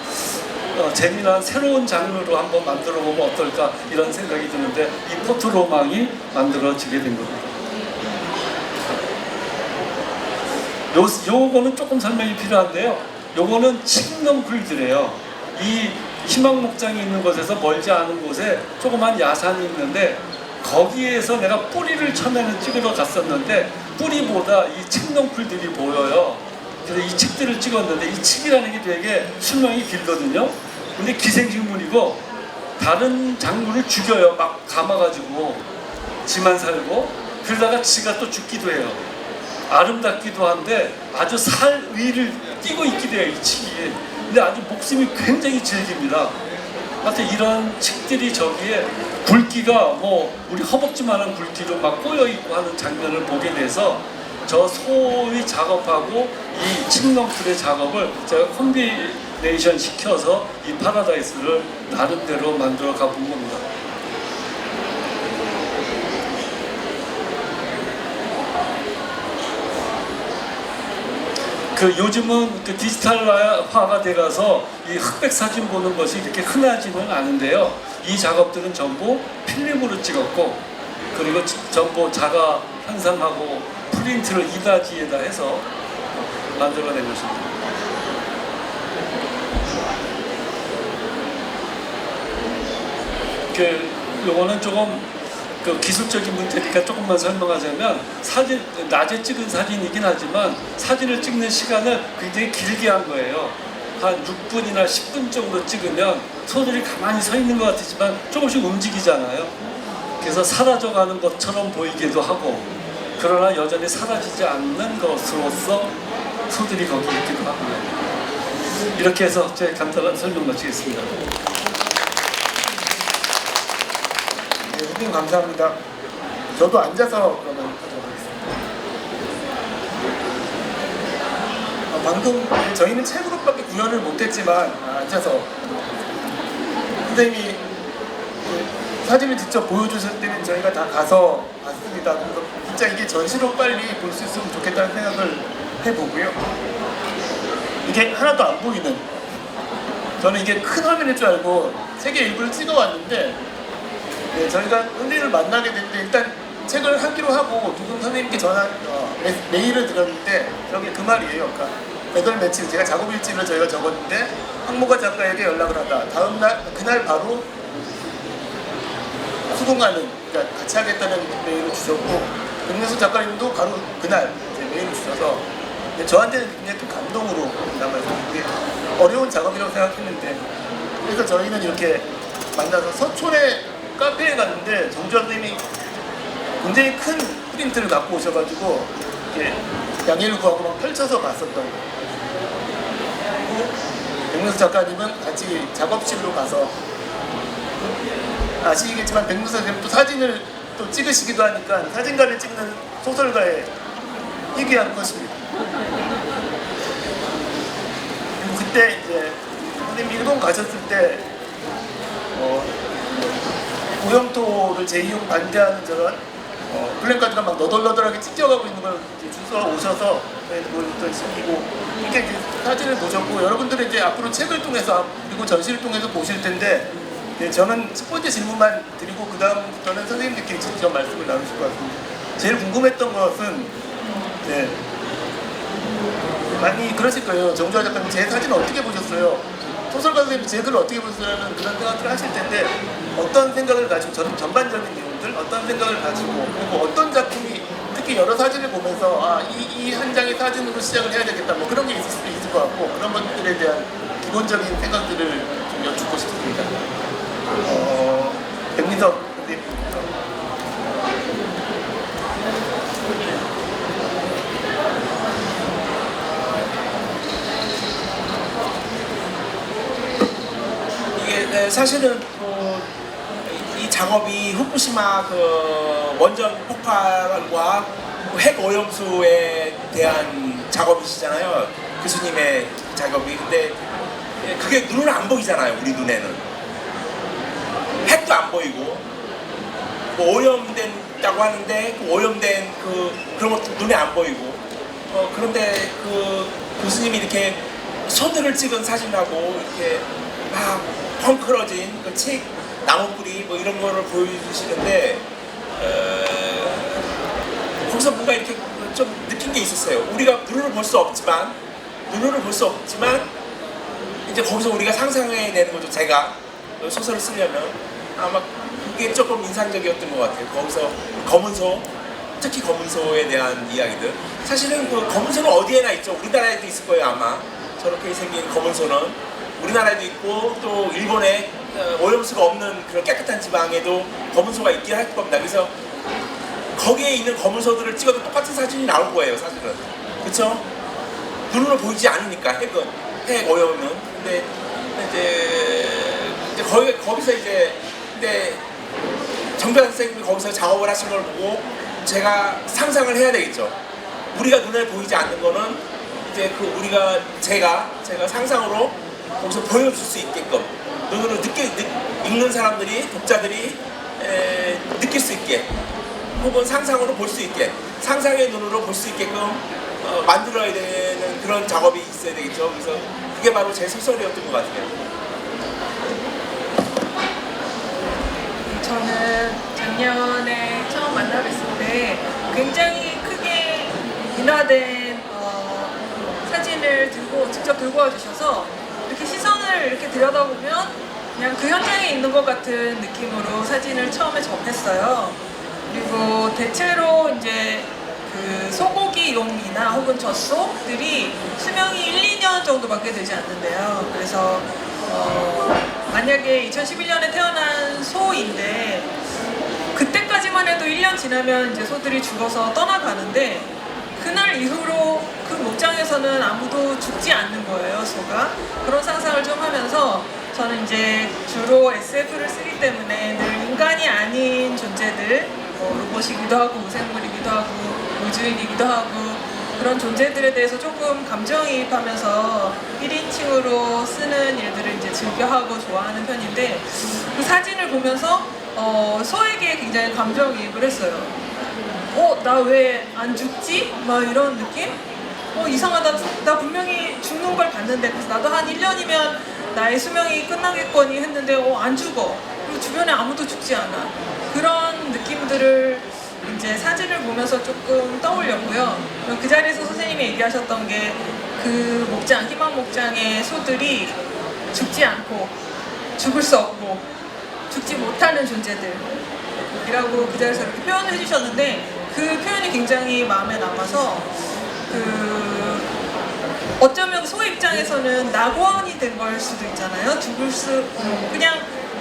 재미난 새로운 장르로 한번 만들어 보면 어떨까 이런 생각이 드는데 이 포토로망이 만들어지게 된 겁니다. 요거는 조금 설명이 필요한데요. 요거는 칡넝쿨들이에요. 이 희망목장이 있는 곳에서 멀지 않은 곳에 조그만 야산이 있는데 거기에서 내가 뿌리를 처음에는 찍으러 갔었는데 뿌리보다 이 칡넝쿨들이 보여요. 그래서 이 칡들을 찍었는데 이 칡이라는 게 되게 수명이 길거든요. 근데 기생식물이고 다른 작물을 죽여요. 막 감아가지고 지만 살고, 그러다가 지가 또 죽기도 해요. 아름답기도 한데 아주 살 위를 띄고 있기도 해요, 이 칡이. 근데 아주 목숨이 굉장히 질깁니다. 하여튼 이런 칡들이 저기에 굵기가 뭐 우리 허벅지만한 굵기로 막 꼬여있고 하는 장면을 보게 돼서 저 소위 작업하고 이 칡넝쿨의 작업을 제가 콤비네이션 시켜서 이 파라다이스를 나름대로 만들어 가본 겁니다. 그 요즘은 그 디지털화가 돼가서 이 흑백 사진 보는 것이 이렇게 흔하지는 않은데요. 이 작업들은 전부 필름으로 찍었고, 그리고 전부 자가 현상하고 프린트를 이다지에다 해서 만들어낸 것입니다. 요거는 조금 그 기술적인 문제니까 조금만 설명하자면, 사진 낮에 찍은 사진이긴 하지만 사진을 찍는 시간을 굉장히 길게 한 거예요. 한 6분이나 10분 정도 찍으면 소들이 가만히 서 있는 것 같지만 조금씩 움직이잖아요. 그래서 사라져가는 것처럼 보이기도 하고, 그러나 여전히 사라지지 않는 것으로서 소들이 거기 있기도 하고요. 이렇게 해서 제 간단한 설명 마치겠습니다. 네, 선생님 감사합니다. 저도 앉아서 그러면 하도록 하겠습니다. 방금 저희는 책으로밖에 구현을 못했지만 앉아서 선생님이 사진을 직접 보여주실 때는 저희가 다 가서 봤습니다. 그래서 진짜 이게 전시로 빨리 볼 수 있으면 좋겠다는 생각을 해보고요. 이게 하나도 안 보이는, 저는 이게 큰 화면일 줄 알고 세계 일부를 찍어왔는데, 네, 저희가 선생님을 만나게 됐는데 일단 책을 하기로 하고 누군 선생님께 메일을 드렸는데 저게 그 말이에요. 그러니까 매달 며칠 제가 작업 일지를 저희가 적었는데 황모가 작가에게 연락을 하다 다음날 그날 바로 수긍하는, 그러니까 같이 하겠다는 메일을 주셨고, 백민수 작가님도 바로 그날 제 메일을 주셔서 저한테는 굉장히 큰 감동으로 남아서 이게 어려운 작업이라고 생각했는데, 그래서 저희는 이렇게 만나서 서촌에 카페에 갔는데 정주환 선생님이 굉장히 큰 프린트를 갖고 오셔가지고 이렇게 양해를 구하고 막 펼쳐서 봤었던 거예요. 그리고 백문수 작가님은 같이 작업실로 가서, 아시겠지만 백문수 선생님 또 사진을 또 찍으시기도 하니까 사진가를 찍는 소설가의 희귀한 것입니다. 그리고 그때 이제 선생님 일본 가셨을 때 오염토를 재이용 반대하는 저런 플랜카드가 막 너덜너덜하게 찢겨가고 있는 걸 주워 오셔서 그걸 시키고 이렇게 이제 사진을 보셨고, 여러분들은 이제 앞으로 책을 통해서 그리고 전시를 통해서 보실 텐데, 네, 저는 첫 번째 질문만 드리고 그 다음부터는 선생님들끼리 직접 말씀을 나누실 것 같습니다. 제일 궁금했던 것은, 네, 많이 그러실 거예요. 정주환 작가님 제 사진 어떻게 보셨어요? 소설가 선생님이 제 글을 어떻게 보셨어요라는 그런 생각들을 하실 텐데, 어떤 생각을 가지고, 저는 전반적인 내용들 어떤 생각을 가지고, 그리고 어떤 작품이 특히 여러 사진을 보면서 이 한 장의 사진으로 시작을 해야 되겠다, 뭐 그런 게 있을 수도 있을 것 같고, 그런 것들에 대한 기본적인 생각들을 좀 여쭙고 싶습니다. 백민석 선생님. 이게 사실은 이 작업이 후쿠시마 그 원전 폭발과 핵 오염수에 대한 작업이시잖아요. 교수님의 작업이. 근데 그게 눈은 안 보이잖아요. 우리 눈에는 핵도 안 보이고 뭐 오염된다고 하는데 그 오염된 그런 것도 눈에 안 보이고, 그런데 그 교수님이 이렇게 소들을 찍은 사진하고 이렇게 막 펑크러진 그 책 나무뿌리 뭐 이런 거를 보여주시는데, 거기서 뭔가 이렇게 좀 느낀 게 있었어요. 우리가 눈으로 볼 수 없지만 이제 거기서 우리가 상상해내는 거죠. 제가 소설을 쓰려면 아마 그게 조금 인상적이었던 것 같아요. 거기서 검은 소, 특히 검은 소에 대한 이야기들. 사실은 그 검은 소는 어디에나 있죠. 우리나라에도 있을 거예요. 아마 저렇게 생긴 검은 소는 우리나라에도 있고, 또 일본에 오염수가 없는 그런 깨끗한 지방에도 검은 소가 있긴 할 겁니다. 그래서 거기에 있는 검은 소들을 찍어도 똑같은 사진이 나올 거예요. 사실은. 그렇죠? 눈으로 보이지 않으니까 핵 오염은. 근데 이제 거기서 이제 근데 정변 선생님이 거기서 작업을 하신 걸 보고 제가 상상을 해야 되겠죠. 우리가 눈에 보이지 않는 거는 이제 제가 상상으로 거기서 보여줄 수 있게끔, 눈으로 읽는 사람들이, 독자들이 느낄 수 있게, 혹은 상상으로 볼 수 있게, 상상의 눈으로 볼 수 있게끔 만들어야 되는 그런 작업이 있어야 되겠죠. 그래서 그게 바로 제 소설이었던 것 같아요. 저는 작년에 처음 만나 뵀을 때 굉장히 크게 인화된 사진을 직접 들고 와주셔서 이렇게 시선을 이렇게 들여다보면 그냥 그 현장에 있는 것 같은 느낌으로 사진을 처음에 접했어요. 그리고 대체로 이제 그 소고기용이나 혹은 젖소들이 수명이 1, 2년 정도밖에 되지 않는데요. 그래서 만약에 2011년에 태어난 소인데 그때까지만 해도 1년 지나면 이제 소들이 죽어서 떠나가는데 그날 이후로 그 목장에서는 아무도 죽지 않는 거예요, 소가. 그런 상상을 좀 하면서 저는 이제 주로 SF를 쓰기 때문에 늘 인간이 아닌 존재들, 로봇이기도 하고 우생물이기도 하고 우주인이기도 하고 그런 존재들에 대해서 조금 감정이입하면서 1인칭으로 쓰는 일들을 이제 즐겨하고 좋아하는 편인데 그 사진을 보면서 소에게 굉장히 감정이입을 했어요. 나 왜 안 죽지? 막 이런 느낌? 이상하다. 나 분명히 죽는 걸 봤는데 그래서 나도 한 1년이면 나의 수명이 끝나겠거니 했는데 안 죽어. 그리고 주변에 아무도 죽지 않아. 그런 느낌들을 이제 사진을 보면서 조금 떠올렸고요. 그 자리에서 선생님이 얘기하셨던 게 그 목장, 희망 목장의 소들이 죽지 않고 죽을 수 없고 죽지 못하는 존재들이라고 그 자리에서 이렇게 표현을 해주셨는데 그 표현이 굉장히 마음에 남아서 어쩌면 소 입장에서는 낙원이 된 걸 수도 있잖아요. 그냥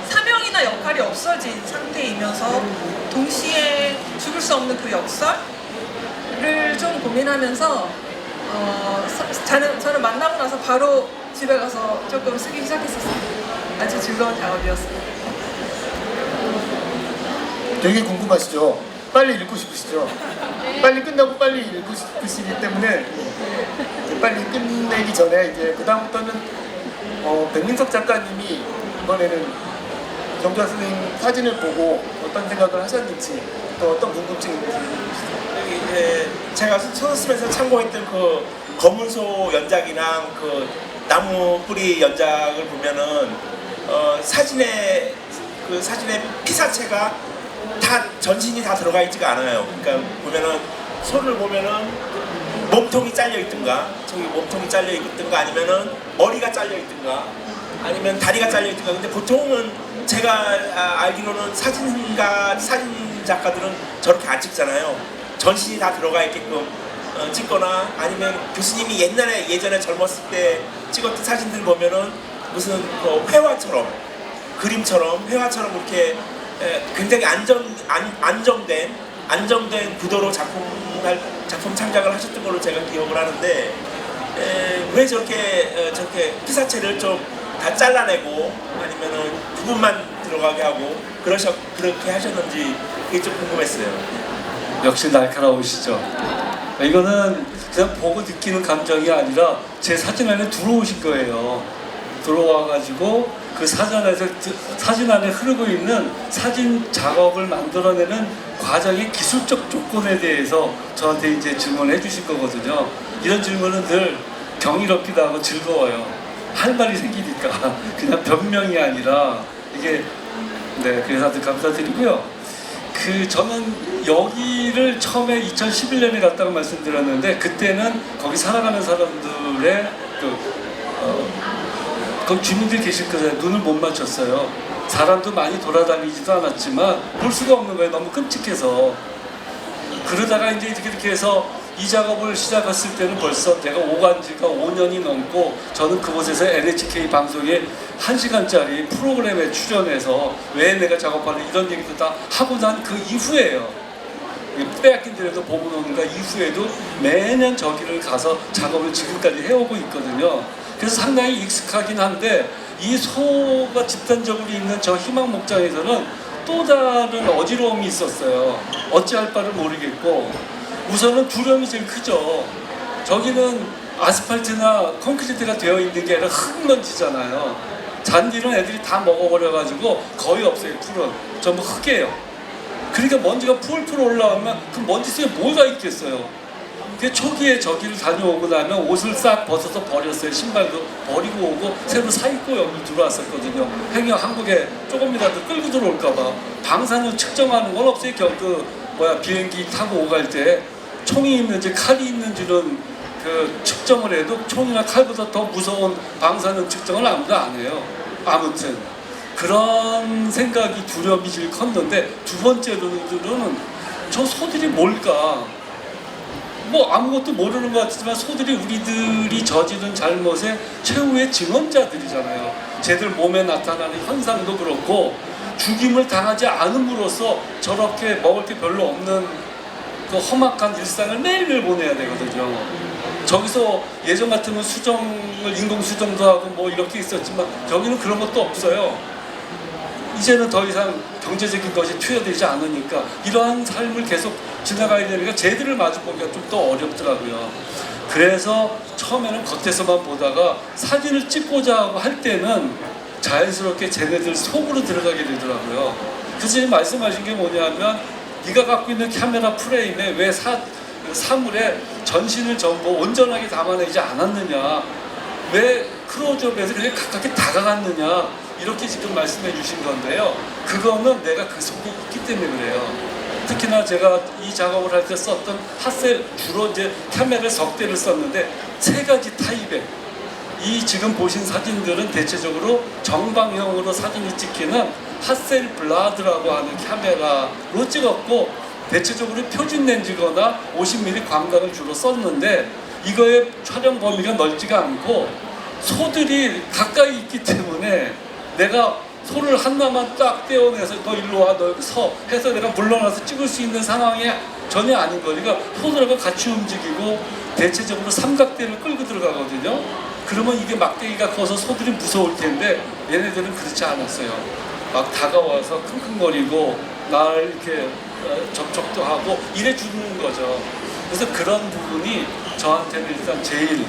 사명이나 역할이 없어진 상태이면서 동시에 죽을 수 없는 그 역설을 좀 고민하면서 저는 만나고 나서 바로 집에 가서 조금 쓰기 시작했었어요. 아주 즐거운 작업이었어요. 되게 궁금하시죠? 빨리 읽고 싶으시죠? 빨리 끝나고 빨리 읽고 싶으시기 때문에 빨리 끝내기 전에 이제 그 다음부터는 백민석 작가님이 이번에는 정주환 선생님 사진을 보고 어떤 생각을 하셨는지 또 어떤 궁금증이 있는지. 여기 이제 제가 소설 쓰면서 참고했던 그 검은소 연작이랑 그 나무 뿌리 연작을 보면은 사진의 피사체가 다 전신이 다 들어가 있지가 않아요. 그러니까 보면은 소를 보면은 몸통이 잘려 있든가 저기 몸통이 잘려 있든가 아니면은 머리가 잘려 있든가 아니면 다리가 잘려 있든가. 근데 보통은 제가 알기로는 사진 작가들은 저렇게 안 찍잖아요. 전신이 다 들어가 있게끔 찍거나 아니면 교수님이 예전에 젊었을 때 찍었던 사진들 보면은 무슨 회화처럼 그림처럼 회화처럼 이렇게 굉장히 안정된 구도로 작품 창작을 하셨던 걸로 제가 기억을 하는데 왜 저렇게 피사체를 좀 다 잘라내고 아니면은 부분만 들어가게 하고 그렇게 하셨는지 그게 좀 궁금했어요. 역시 날카로우시죠. 이거는 그냥 보고 느끼는 감정이 아니라 제 사진 안에 들어오신 거예요. 들어와가지고 그 사진 안에 흐르고 있는 사진 작업을 만들어내는 과정의 기술적 조건에 대해서 저한테 이제 질문을 해주신 거거든요. 이런 질문은 늘 경이롭기도 하고 즐거워요. 할 말이 생기니까 그냥 변명이 아니라 이게 그래서 아주 감사드리고요. 저는 여기를 처음에 2011년에 갔다고 말씀드렸는데 그때는 거기 살아가는 사람들의 거기 주민들이 계실 거예요. 눈을 못 맞췄어요. 사람도 많이 돌아다니지도 않았지만 볼 수가 없는 거예요. 너무 끔찍해서. 그러다가 이제 이렇게 해서 이 작업을 시작했을 때는 벌써 내가 오간 지가 5년이 넘고 저는 그곳에서 NHK 방송에 1시간짜리 프로그램에 출연해서 왜 내가 작업하는 이런 얘기도 다 하고 난 그 이후에요. 빼앗긴 데라도 보고 노는가 이후에도 매년 저기를 가서 작업을 지금까지 해오고 있거든요. 그래서 상당히 익숙하긴 한데 이 소가 집단적으로 있는 저 희망 목장에서는 또 다른 어지러움이 있었어요. 어찌할 바를 모르겠고 우선은 두려움이 제일 크죠. 저기는 아스팔트나 콘크리트가 되어 있는 게 아니라 흙먼지잖아요. 잔디는 애들이 다 먹어버려가지고 거의 없어요. 풀은 전부 흙이에요. 그러니까 먼지가 풀풀 올라오면 그 먼지 속에 뭐가 있겠어요. 그 초기에 저기를 다녀오고 나면 옷을 싹 벗어서 버렸어요. 신발도 버리고 오고 새로 사 입고 여기 들어왔었거든요. 행여 한국에 조금이라도 끌고 들어올까봐. 방사능 측정하는 건 없어요. 비행기 타고 오갈 때 총이 있는지 칼이 있는지는 그 측정을 해도 총이나 칼보다 더 무서운 방사능 측정을 아무도 안 해요. 아무튼 그런 생각이 두려움이 제일 컸는데, 두 번째로는 저 소들이 뭘까? 뭐 아무것도 모르는 것 같지만 소들이 우리들이 저지른 잘못의 최후의 증언자들이잖아요. 쟤들 몸에 나타나는 현상도 그렇고 죽임을 당하지 않음으로써 저렇게 먹을 게 별로 없는 그 험악한 일상을 매일매일 보내야 되거든요. 저기서 예전 같으면 수정을 인공 수정도 하고 뭐 이렇게 있었지만 여기는 그런 것도 없어요. 이제는 더 이상 경제적인 것이 투여되지 않으니까 이러한 삶을 계속 지나가야 되니까 쟤들을 마주보기가 좀 더 어렵더라고요. 그래서 처음에는 겉에서만 보다가 사진을 찍고자 하고 할 때는 자연스럽게 쟤네들 속으로 들어가게 되더라고요. 그래서 지금 말씀하신 게 뭐냐면, 네가 갖고 있는 카메라 프레임에 왜 사물에 전신을 전부 온전하게 담아내지 않았느냐, 왜 클로즈업에서 그렇게 가깝게 다가갔느냐, 이렇게 지금 말씀해 주신 건데요. 그거는 내가 그 속에 있기 때문에 그래요. 특히나 제가 이 작업을 할 때 썼던 핫셀, 주로 이제 카메라 석 대를 썼는데 3가지 타입의, 이 지금 보신 사진들은 대체적으로 정방형으로 사진이 찍히는 핫셀 블라드라고 하는 카메라로 찍었고, 대체적으로 표준 렌즈거나 50mm 광각을 주로 썼는데, 이거의 촬영 범위가 넓지가 않고 소들이 가까이 있기 때문에 내가 소를 하나만 딱 떼어내서 너 일로 와, 너 여기 서 해서 내가 물러나서 찍을 수 있는 상황이 전혀 아닌 거니까 소들하고 같이 움직이고 대체적으로 삼각대를 끌고 들어가거든요. 그러면 이게 막대기가 커서 소들이 무서울 텐데 얘네들은 그렇지 않았어요. 막 다가와서 킁킁거리고 나를 이렇게 접촉도 하고 이래 주는 거죠. 그래서 그런 부분이 저한테는 일단 제일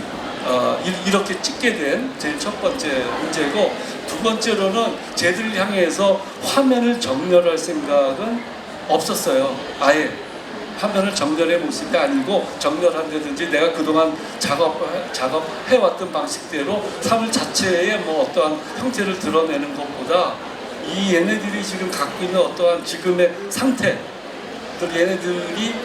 이렇게 찍게 된 제일 첫 번째 문제고, 두 번째로는 쟤들을 향해서 화면을 정렬할 생각은 없었어요. 아예 화면을 정렬해 모습이 아니고, 정렬한다든지 내가 그동안 작업해왔던 방식대로 사물 자체의 뭐 어떠한 형태를 드러내는 것보다 이 얘네들이 지금 갖고 있는 어떠한 지금의 상태, 또 얘네들이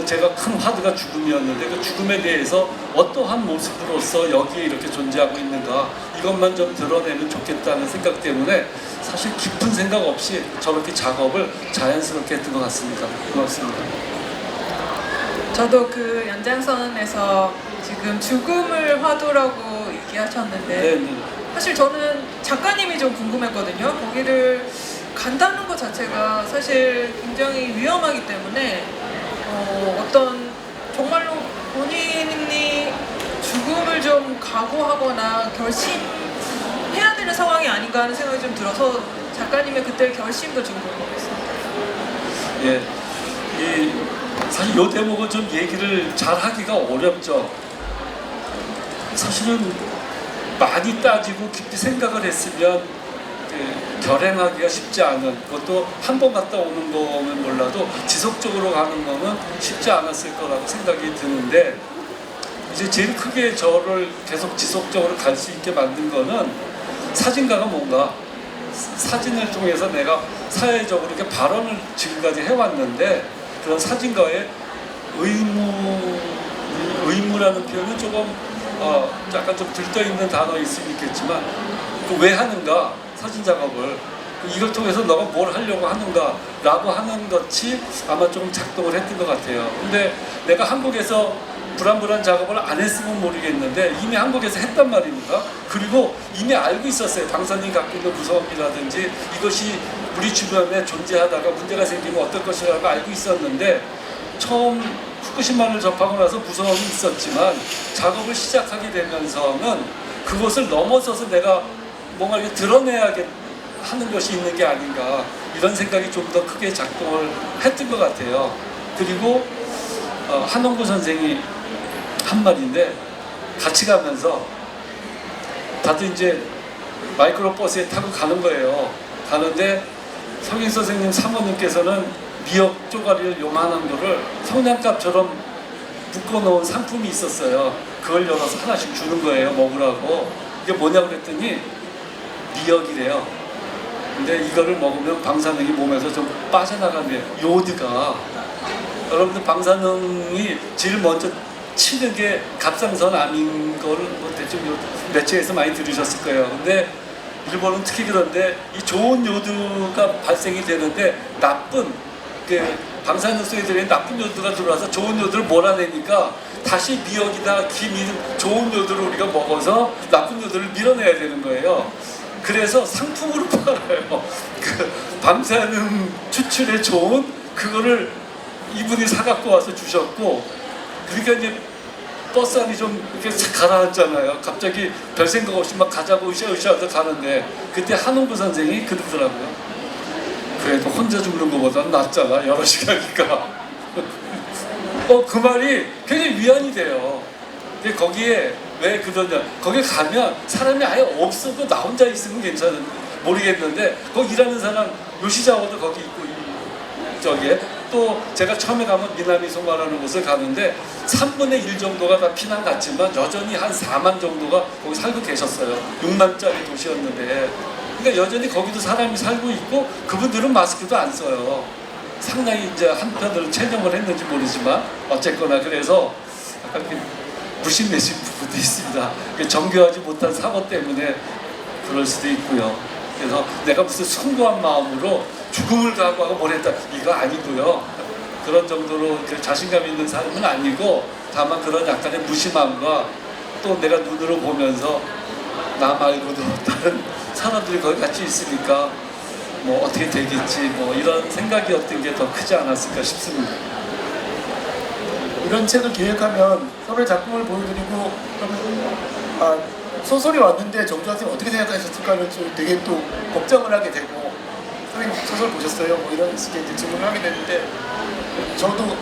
제가 큰 화두가 죽음이었는데 그 죽음에 대해서 어떠한 모습으로서 여기에 이렇게 존재하고 있는가, 이것만 좀 드러내면 좋겠다는 생각 때문에 사실 깊은 생각 없이 저렇게 작업을 자연스럽게 했던 것 같습니다. 고맙습니다. 저도 그 연장선에서 지금 죽음을 화두라고 얘기하셨는데, 네. 사실 저는 작가님이 좀 궁금했거든요. 거기를 간다는 것 자체가 사실 굉장히 위험하기 때문에 어떤 정말로 본인이 죽음을 좀 각오하거나 결심해야 되는 상황이 아닌가 하는 생각이 좀 들어서 작가님의 그때 결심도 좀 궁금했어요. 예, 사실 이 대목은 좀 얘기를 잘 하기가 어렵죠. 사실은 많이 따지고 깊이 생각을 했으면 결행하기가 쉽지 않은, 그것도 한 번 갔다 오는 거면 몰라도 지속적으로 가는 거는 쉽지 않았을 거라고 생각이 드는데, 이제 제일 크게 저를 계속 지속적으로 갈 수 있게 만든 거는 사진가가 뭔가, 사진을 통해서 내가 사회적으로 이렇게 발언을 지금까지 해왔는데, 그런 사진가의 의무라는 표현은 조금 약간 좀 들떠있는 단어일 수 있겠지만, 왜 하는가, 사진 작업을 이걸 통해서 너가 뭘 하려고 하는가 라고 하는 것이 아마 좀 작동을 했던 것 같아요. 근데 내가 한국에서 불안불안 작업을 안 했으면 모르겠는데 이미 한국에서 했단 말입니다. 그리고 이미 알고 있었어요. 방사능이 갖고 있는 무서움이라든지 이것이 우리 주변에 존재하다가 문제가 생기면 어떨 것이라고 알고 있었는데, 처음 후쿠시마를 접하고 나서 무서움이 있었지만 작업을 시작하게 되면서는 그것을 넘어서서 내가 뭔가 이렇게 드러내야 하는 것이 있는 게 아닌가, 이런 생각이 좀 더 크게 작동을 했던 것 같아요. 그리고 한홍구 선생이 한 말인데, 같이 가면서 다들 이제 마이크로버스에 타고 가는 거예요. 가는데 성인 선생님 사모님께서는 미역 쪼가리를 요만한 거를 성냥갑처럼 묶어놓은 상품이 있었어요. 그걸 열어서 하나씩 주는 거예요, 먹으라고. 이게 뭐냐고 그랬더니 미역이래요. 근데 이거를 먹으면 방사능이 몸에서 좀 빠져나간대요. 요드가. 여러분들 방사능이 제일 먼저 치는 게 갑상선암인 거를 뭐 대충 매체에서 많이 들으셨을 거예요. 근데 일본은 특히 그런데 이 좋은 요드가 발생이 되는데 나쁜 그 방사능 속에 들어있는 나쁜 요드가 들어와서 좋은 요드를 몰아내니까 다시 미역이나 김이 좋은 요드를 우리가 먹어서 나쁜 요드를 밀어내야 되는 거예요. 그래서 상품으로 팔아요. 그 방사능 추출에 좋은 그거를 이분이 사갖고 와서 주셨고, 그러니까 이제 버스 안이 좀 이렇게 가라앉잖아요. 갑자기 별 생각 없이 막 가자고 으쌰으쌰 가는데 그때 한홍구 선생이 그러더라고요. 그래도 혼자 죽는 것보다는 낫잖아, 여러 시간이니까. 그 말이 굉장히 위안이 돼요. 근데 거기에 왜 그러냐, 거기 가면 사람이 아예 없어도 나 혼자 있으면 괜찮은 모르겠는데 거기 일하는 사람 요시자와도 거기 있고 저기에 또 제가 처음에 가면 미나미 소마라는 곳을 가는데 3분의 1 정도가 다 피난 갔지만 여전히 한 4만 정도가 거기 살고 계셨어요. 6만짜리 도시였는데 그러니까 여전히 거기도 사람이 살고 있고 그분들은 마스크도 안 써요. 상당히 이제 한편으로 체념을 했는지 모르지만 어쨌거나 그래서 약간 무심해진 부분도 있습니다. 정교하지 못한 사고 때문에 그럴 수도 있고요. 그래서 내가 무슨 숭고한 마음으로 죽음을 각오하고 뭘 했다 이거 아니고요. 그런 정도로 자신감 있는 사람은 아니고 다만 그런 약간의 무심함과 또 내가 눈으로 보면서 나 말고도 다른 사람들이 거기 같이 있으니까 뭐 어떻게 되겠지 뭐 이런 생각이었던 게 더 크지 않았을까 싶습니다. 이런 책을 기획하면 서로의 작품을 보여드리고 그러면 소설이 왔는데 정주환 선생님 어떻게 생각하셨을까를 좀 되게 또 걱정을 하게 되고 선생님 소설 보셨어요? 뭐 이런 식의 이제 질문을 하게 되는데 저도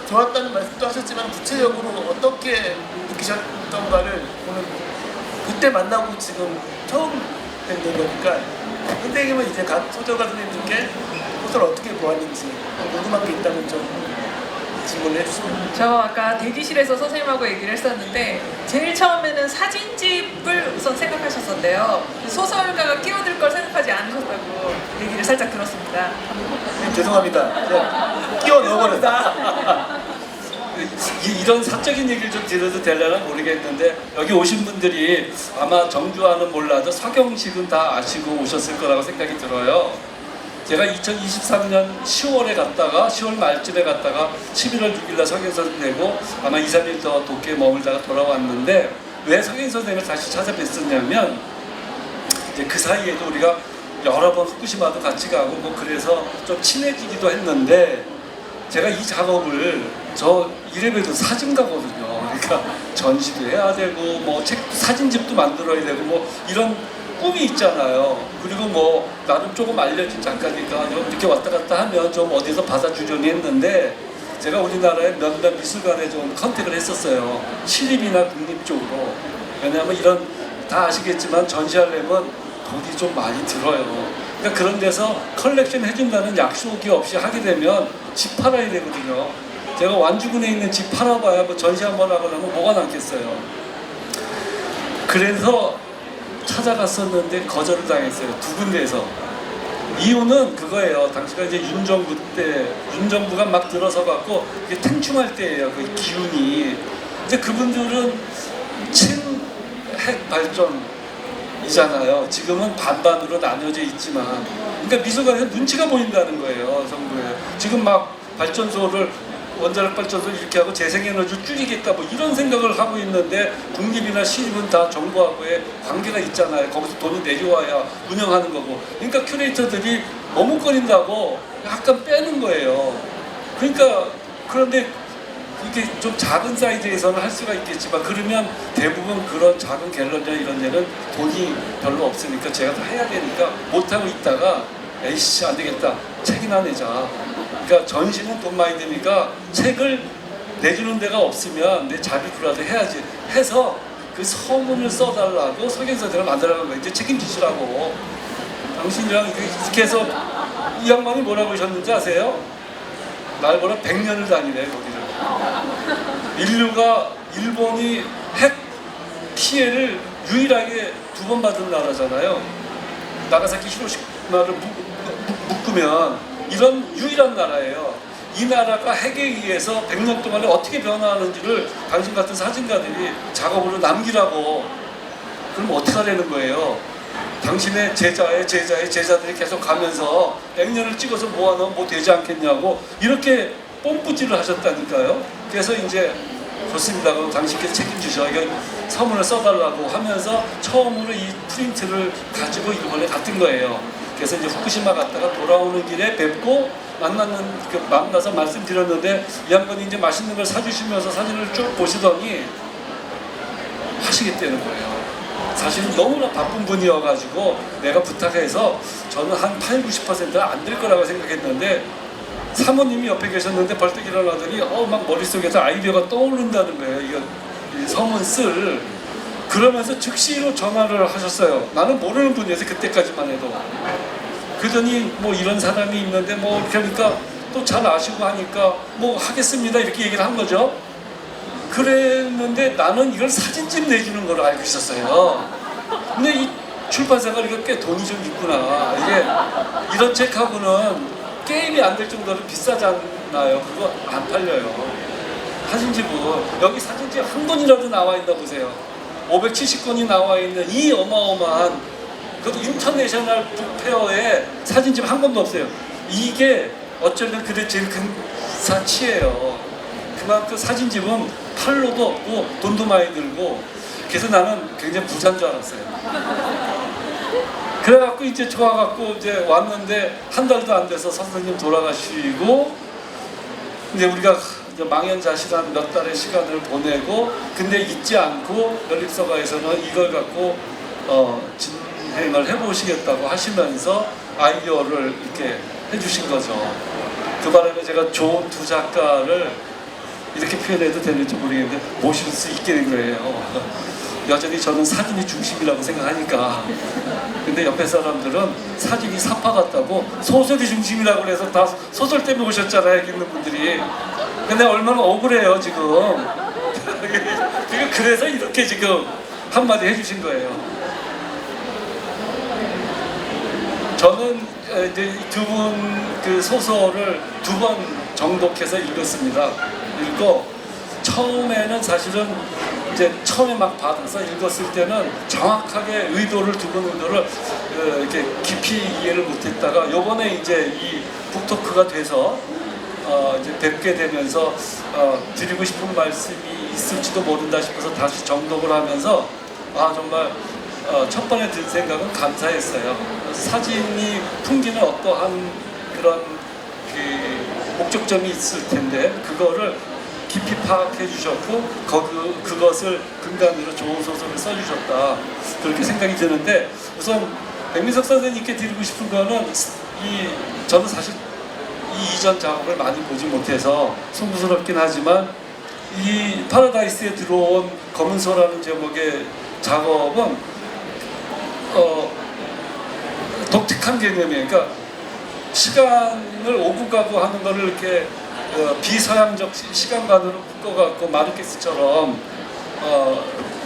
좋았다는 말씀도 하셨지만 구체적으로 어떻게 느끼셨던가를 오늘 그때 만나고 지금 처음 뵙는 거니까 선생님은 이제 각 소설가 선생님께 소설 어떻게 보았는지 궁금한 게 있다면 좀 질문을 해주시면. 저 아까 대기실에서 선생님하고 얘기를 했었는데 제일 처음에는 사진집을 우선 생각하셨었대요. 소설가가 끼어들 걸 생각하지 않으셨다고 얘기를 살짝 들었습니다. 죄송합니다. 끼워 넣어버렸다. 이런 사적인 얘기를 좀 드려도 되려나 모르겠는데 여기 오신 분들이 아마 정주환은 몰라도 서경식은 다 아시고 오셨을 거라고 생각이 들어요. 제가 2023년 10월에 갔다가 10월 말쯤에 갔다가 11월 6일날 서경선 내고 아마 2, 3일 더 도쿄에 머물다가 돌아왔는데 왜 서경선 선생님을 다시 찾아뵀었냐면 이제 그 사이에도 우리가 여러 번 후쿠시마도 같이 가고 뭐 그래서 좀 친해지기도 했는데 제가 이 작업을 저 이래봬도 사진가거든요. 그러니까 전시도 해야 되고 뭐 책 사진집도 만들어야 되고 뭐 이런 꿈이 있잖아요. 그리고 뭐 나름 조금 알려진 작가니까 이렇게 왔다 갔다 하면 좀 어디서 받아주려니 했는데 제가 우리나라의 몇몇 미술관에 좀 컨택을 했었어요. 시립이나 국립 쪽으로. 왜냐하면 이런 다 아시겠지만 전시하려면 돈이 좀 많이 들어요. 그러니까 그런 데서 컬렉션 해준다는 약속이 없이 하게 되면 집 팔아야 되거든요. 제가 완주군에 있는 집 팔아봐야 뭐 전시 한번 하고 나면 뭐가 남겠어요. 그래서 찾아갔었는데 거절을 당했어요. 두 군데에서. 이유는 그거예요. 당시가 이제 윤정부 때, 윤정부가 막 들어서 갖고 이게 탱충할 때예요. 그 기운이. 이제 그분들은 친핵 발전이잖아요. 지금은 반반으로 나뉘어져 있지만. 그러니까 미술관에서 눈치가 보인다는 거예요. 정부에. 지금 막 발전소를 원자력 발전소를 이렇게 하고 재생에너지를 줄이겠다 뭐 이런 생각을 하고 있는데 국립이나 시립은 다 정부하고의 관계가 있잖아요. 거기서 돈을 내려와야 운영하는 거고. 그러니까 큐레이터들이 머뭇거린다고 약간 빼는 거예요. 그러니까 그런데 이게 좀 작은 사이즈에서는 할 수가 있겠지만 그러면 대부분 그런 작은 갤러리나 이런 데는 돈이 별로 없으니까 제가 다 해야 되니까 못하고 있다가 에이씨 안 되겠다 책이나 내자. 그러니까 전시는 돈 많이 드니까 책을 내주는 데가 없으면 내 자비로라도 해야지 해서 그 서문을 써달라고 서경선생을 만들어간 거예요. 이제 책임지시라고. 당신이랑 이렇게 해서 이 양반이 뭐라고 하셨는지 아세요? 날 보러 100년을 다니래 거기를. 인류가 일본이 핵 피해를 유일하게 2번 받은 나라잖아요. 나가사키 히로시마를 묶으면 이런 유일한 나라예요. 이 나라가 핵에 의해서 100년 동안에 어떻게 변화하는지를 당신 같은 사진가들이 작업으로 남기라고. 그럼 어떻게 하려는 거예요? 당신의 제자의 제자들이 계속 가면서 100년을 찍어서 모아놓으면 뭐 되지 않겠냐고 이렇게 뽐뿌질을 하셨다니까요. 그래서 이제 좋습니다. 그럼 당신께서 책임지셔. 이거 서문을 써달라고 하면서 처음으로 이 프린트를 가지고 일본에 갔던 거예요. 그래서 이제 후쿠시마 갔다가 돌아오는 길에 뵙고 만나서 말씀드렸는데 이 양반이 이제 맛있는 걸 사주시면서 사진을 쭉 보시더니 하시겠다는 거예요. 사실은 너무나 바쁜 분이어가지고 내가 부탁해서 저는 한 80~90%는 안 될 거라고 생각했는데 사모님이 옆에 계셨는데 벌떡 일어나더니 막 머릿속에서 아이디어가 떠오른다는 거예요. 이거 이 서문 쓸. 그러면서 즉시로 전화를 하셨어요. 나는 모르는 분이어서 그때까지만 해도. 그러더니 뭐 이런 사람이 있는데 뭐 그러니까 또 잘 아시고 하니까 뭐 하겠습니다 이렇게 얘기를 한 거죠. 그랬는데 나는 이걸 사진집 내주는 걸 알고 있었어요. 근데 이 출판사가 이거 꽤 돈이 좀 있구나. 이게 이런 책하고는 게임이 안 될 정도로 비싸잖아요. 그거 안 팔려요. 사진집은 여기 사진집 한 권이라도 나와 있나 보세요. 570권이 나와 있는 이 어마어마한 그것도 인터내셔널 북페어에 사진집 한 권도 없어요. 이게 어쩌면 그게 제일 큰 사치예요. 그만큼 사진집은 팔로도 없고 돈도 많이 들고 그래서 나는 굉장히 부자인 줄 알았어요. 그래갖고 이제 좋아갖고 이제 왔는데 한 달도 안 돼서 선생님 돌아가시고 이제 우리가 이제 망연자실한 몇 달의 시간을 보내고 근데 잊지 않고 연립서가에서는 이걸 갖고 진행을 해보시겠다고 하시면서 아이디어를 이렇게 해주신 거죠. 그 바람에 제가 좋은 두 작가를 이렇게 표현해도 되는지 모르겠는데 모실 수 있게 된 거예요. 여전히 저는 사진이 중심이라고 생각하니까. 근데 옆에 사람들은 사진이 사파 같다고 소설이 중심이라고 그래서 다 소설 때문에 오셨잖아요, 여기 있는 분들이. 근데 얼마나 억울해요 지금. 그래서 이렇게 지금 한마디 해주신 거예요. 저는 이제 두 분 그 소설을 2번 정독해서 읽었습니다. 읽고 처음에는 사실은 이제 처음에 막 받아서 읽었을 때는 정확하게 의도를 이렇게 깊이 이해를 못했다가 요번에 이제 이 북토크가 돼서 이제 뵙게 되면서 드리고 싶은 말씀이 있을지도 모른다 싶어서 다시 정독을 하면서 정말 첫 번에 든 생각은 감사했어요. 사진이 풍기는 어떠한 그런 그 목적점이 있을 텐데 그거를 깊이 파악해 주셨고 그것을 근간으로 좋은 소설을 써주셨다 그렇게 생각이 드는데 우선 백민석 선생님께 드리고 싶은 거는 저는 사실 이 이전 작업을 많이 보지 못해서 송구스럽긴 하지만 이 파라다이스에 들어온 검은소라는 제목의 작업은 독특한 개념이에요. 그러니까 시간을 오고 가고 하는 거를 이렇게 비서양적 시간관으로 묶어갖고 마르케스처럼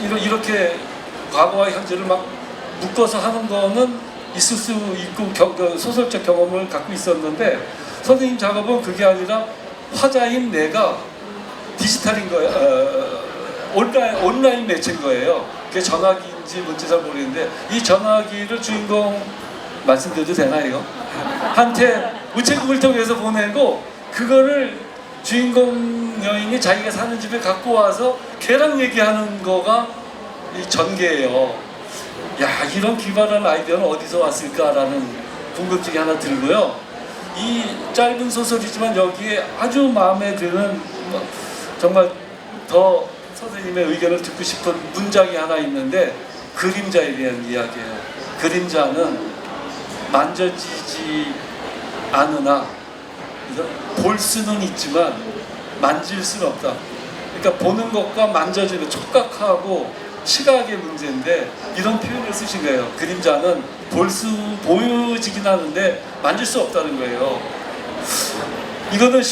이렇게 과거와 현재를 막 묶어서 하는 거는 있을 수 있고 소설적 경험을 갖고 있었는데 선생님 작업은 그게 아니라 화자인 내가 디지털인 거예요. 온라인 매체인 거예요. 그게 전화기인지 뭔지 잘 모르겠는데 이 전화기를 주인공 말씀드려도 되나요? 한테 우체국을 통해서 보내고 그거를 주인공 여인이 자기가 사는 집에 갖고 와서 걔랑 얘기하는 거가 이 전개예요. 야, 이런 기발한 아이디어는 어디서 왔을까라는 궁금증이 하나 들고요. 이 짧은 소설이지만 여기에 아주 마음에 드는 정말 더 선생님의 의견을 듣고 싶은 문장이 하나 있는데 그림자에 대한 이야기예요. 그림자는 만져지지 않으나 볼 수는 있지만 만질 수는 없다. 그러니까 보는 것과 만져지는 촉각하고 시각의 문제인데 이런 표현을 쓰신 거예요. 그림자는 보여지긴 하는데 만질 수 없다는 거예요. 이거는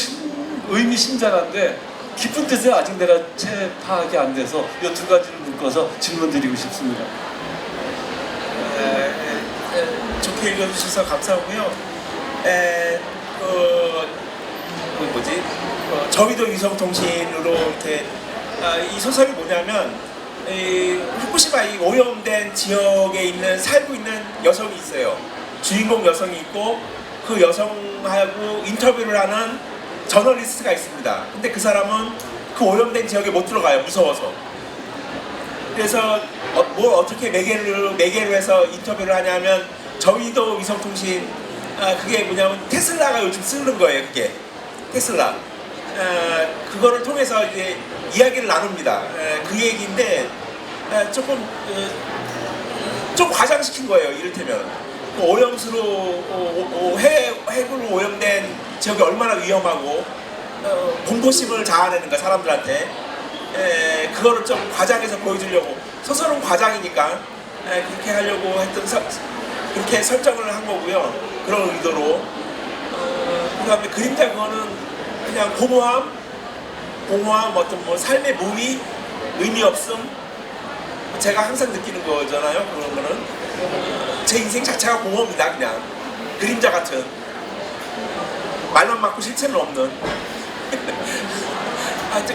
의미심장한데 깊은 뜻을 아직 내가 채 파악이 안 돼서 이 두 가지를 묶어서 질문 드리고 싶습니다. 좋게 읽어주셔서 감사하고요. 저희도 위성통신으로 이렇게 이 소설이 뭐냐면 이 후쿠시마 이 오염된 지역에 있는 살고 있는 여성이 있어요. 주인공 여성이 있고 그 여성하고 인터뷰를 하는 저널리스트가 있습니다. 근데 그 사람은 그 오염된 지역에 못 들어가요. 무서워서. 그래서 뭘 어떻게 매개로 해서 인터뷰를 하냐면 저희도 위성통신 그게 뭐냐면 테슬라가 요즘 쓰는 거예요. 그게 테슬라 그거를 통해서 이제 이야기를 나눕니다. 그 얘기인데 좀 과장시킨 거예요. 이를테면 그 오염수로 핵으로 오염된 지역이 얼마나 위험하고 공포심을 자아내는가 사람들한테 그거를 좀 과장해서 보여주려고 소설은 과장이니까 그렇게 하려고 했던 그렇게 설정을 한 거고요. 그런 의도로 그 다음에 그림자 그거는 그냥 공허함 어떤 뭐 삶의 무의 의미 없음 제가 항상 느끼는 거잖아요. 그런 거는 제 인생 자체가 공허입니다. 그냥 그림자 같은 말만 맞고 실체는 없는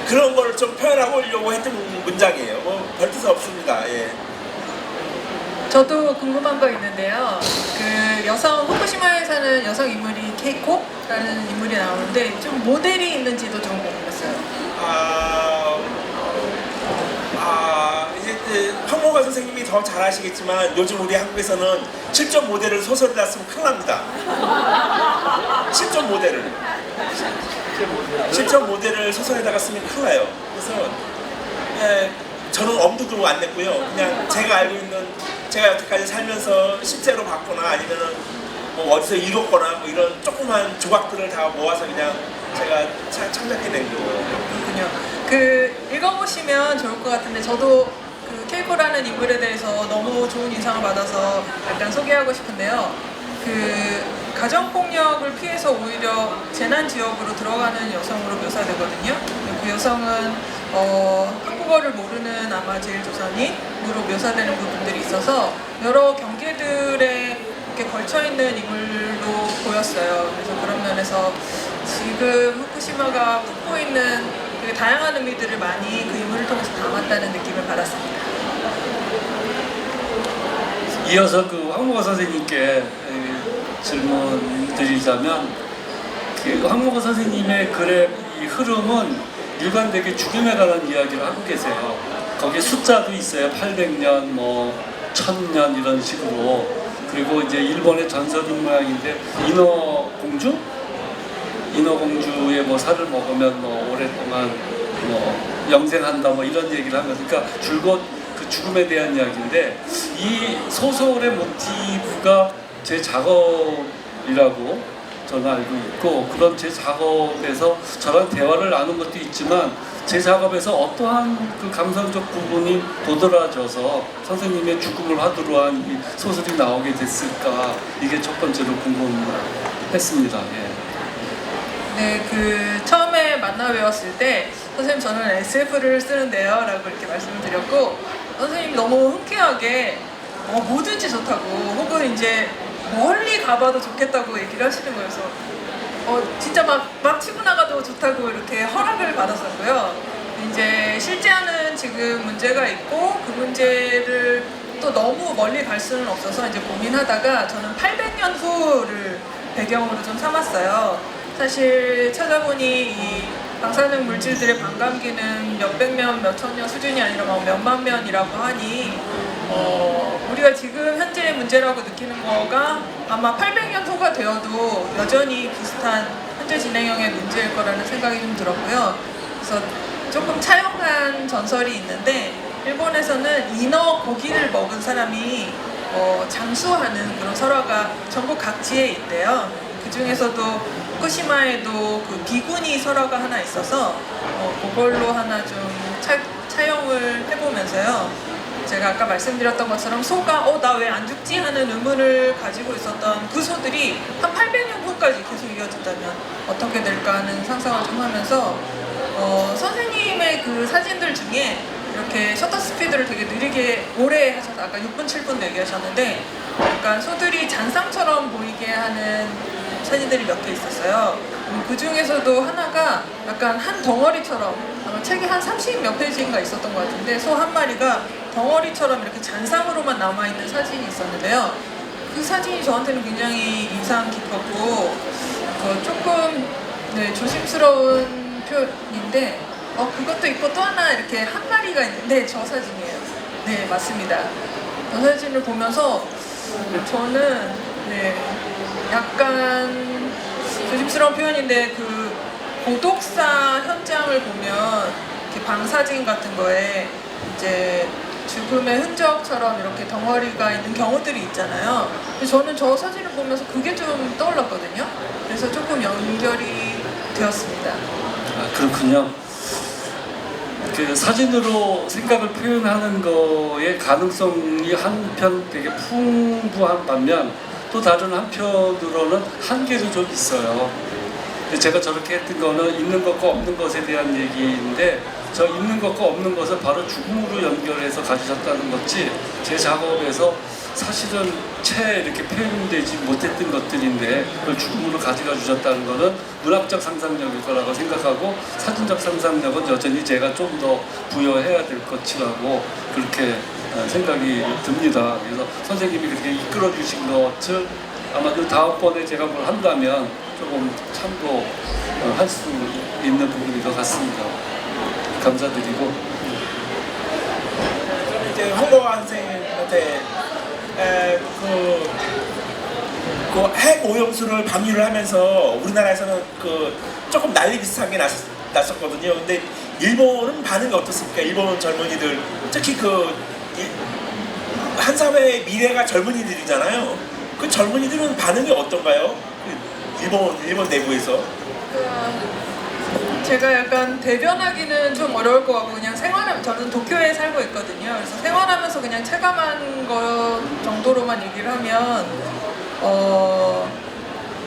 그런 걸 좀 표현하려고 했던 문장이에요. 뭐 별뜻 없습니다. 예. 저도 궁금한 거 있는데요. 그 여성 후쿠시마에 사는 여성 인물이 케이코라는 인물이 나오는데 좀 모델이 있는지도 좀 궁금했어요. 이제 황모가 선생님이 더 잘 아시겠지만 요즘 우리 한국에서는 실존 모델을 소설에다 쓰면 큰일 납니다. 실존 모델을 소설에다가 쓰면 큰일 나요. 그래서 저는 엄두도 안 냈고요. 그냥 제가 알고 있는 제가 여태까지 살면서 실제로 봤거나 아니면은 뭐 어디서 읽었거나 뭐 이런 조그만 조각들을 다 모아서 그냥 제가 창작해낸 거예요. 그렇군요. 그 읽어보시면 좋을 것 같은데 저도 그 케이코라는 인물에 대해서 너무 좋은 인상을 받아서 약간 소개하고 싶은데요. 그 가정폭력을 피해서 오히려 재난 지역으로 들어가는 여성으로 묘사되거든요. 그 여성은 한국어를 모르는 아마 제일 조선인으로 묘사되는 부분들이 있어서 여러 경계들에 이렇게 걸쳐있는 인물로 보였어요. 그래서 그런 면에서 지금 후쿠시마가 품고 있는 되게 다양한 의미들을 많이 그 인물을 통해서 담았다는 느낌을 받았습니다. 이어서 그 황모가 선생님께 질문 드리자면 그 황모가 선생님의 글의 이 흐름은 일관되게 죽음에 관한 이야기를 하고 계세요. 거기에 숫자도 있어요. 800년, 뭐 1000년 이런 식으로. 그리고 이제 일본의 전설인 모양인데 인어공주의 뭐 살을 먹으면 뭐 오랫동안 뭐 영생한다 뭐 이런 얘기를 하면서 그러니까 줄곧 그 죽음에 대한 이야기인데 이 소설의 모티브가 제 작업이라고 저는 알고 있고 그런 제 작업에서 저랑 대화를 나눈 것도 있지만 제 작업에서 어떠한 그 감성적 부분이 도드라져서 선생님의 죽음을 화두로 한 이 소설이 나오게 됐을까 이게 첫 번째로 궁금했습니다. 예. 네, 그 처음에 만나 뵈었을 때 선생님 저는 SF를 쓰는데요 라고 이렇게 말씀을 드렸고 선생님이 너무 흔쾌하게 뭐든지 좋다고 혹은 이제 멀리 가봐도 좋겠다고 얘기를 하시는 거여서 진짜 막 치고 나가도 좋다고 이렇게 허락을 받았었고요. 이제 실제하는 지금 문제가 있고 그 문제를 또 너무 멀리 갈 수는 없어서 이제 고민하다가 저는 800년 후를 배경으로 좀 삼았어요. 사실 찾아보니 이 방사능 물질들의 반감기는 몇백 년, 몇천 년 수준이 아니라 막 몇만 년이라고 하니 우리가 지금 현재의 문제라고 느끼는 거가 아마 800년 후가 되어도 여전히 비슷한 현재 진행형의 문제일 거라는 생각이 좀 들었고요. 그래서 조금 차용한 전설이 있는데 일본에서는 인어 고기를 먹은 사람이 장수하는 그런 설화가 전국 각지에 있대요. 그 중에서도 후쿠시마에도 그 비구니 설화가 하나 있어서 그걸로 하나 좀 차용을 해보면서요. 제가 아까 말씀드렸던 것처럼 소가 나 왜 안 죽지? 하는 의문을 가지고 있었던 그 소들이 한 800년 후까지 계속 이어진다면 어떻게 될까 하는 상상을 좀 하면서 선생님의 그 사진들 중에 이렇게 셔터 스피드를 되게 느리게 오래 하셔서 아까 6분, 7분 얘기하셨는데 약간 소들이 잔상처럼 보이게 하는 사진들이 몇 개 있었어요. 그 중에서도 하나가 약간 한 덩어리처럼 아마 책이 한 30 몇 페이지인가 있었던 것 같은데 소 한 마리가 덩어리처럼 이렇게 잔상으로만 남아있는 사진이 있었는데요. 그 사진이 저한테는 굉장히 인상 깊었고 조금 조심스러운 표현인데 그것도 있고 또 하나 이렇게 한 마리가 있는데 저 사진이에요. 네, 맞습니다. 저 사진을 보면서 저는 약간 조심스러운 표현인데 그 고독사 현장을 보면 이렇게 방사진 같은 거에 이제 죽음의 흔적처럼 이렇게 덩어리가 있는 경우들이 있잖아요. 근데 저는 저 사진을 보면서 그게 좀 떠올랐거든요. 그래서 조금 연결이 되었습니다. 아, 그렇군요. 그 사진으로 생각을 표현하는 거의 가능성이 한편 되게 풍부한 반면 또 다른 한편으로는 한계도 좀 있어요. 제가 저렇게 했던 거는 있는 것과 없는 것에 대한 얘기인데 저 있는 것과 없는 것을 바로 죽음으로 연결해서 가지셨다는 것이 제 작업에서 사실은 채 이렇게 표현되지 못했던 것들인데 그걸 죽음으로 가져가 주셨다는 것은 문학적 상상력일 거라고 생각하고 사진적 상상력은 여전히 제가 좀 더 부여해야 될 것이라고 그렇게 생각이 듭니다. 그래서 선생님이 그렇게 이끌어 주신 것을 아마도 다음번에 제가 뭘 한다면 조금 참고할 수 있는 부분인 것 같습니다. 감사드리고 이제 홍보관 선생님한테 그 핵 오염수를 방류를 하면서 우리나라에서는 그 조금 난리 비슷한 게 났었거든요. 근데 일본은 반응이 어떻습니까? 일본 젊은이들 특히 한 사회의 미래가 젊은이들이잖아요. 그 젊은이들은 반응이 어떤가요? 일본 내부에서. 제가 약간 대변하기는 좀 어려울 것 같고 그냥 저는 도쿄에 살고 있거든요. 그래서 생활하면서 그냥 체감한 거 정도로만 얘기를 하면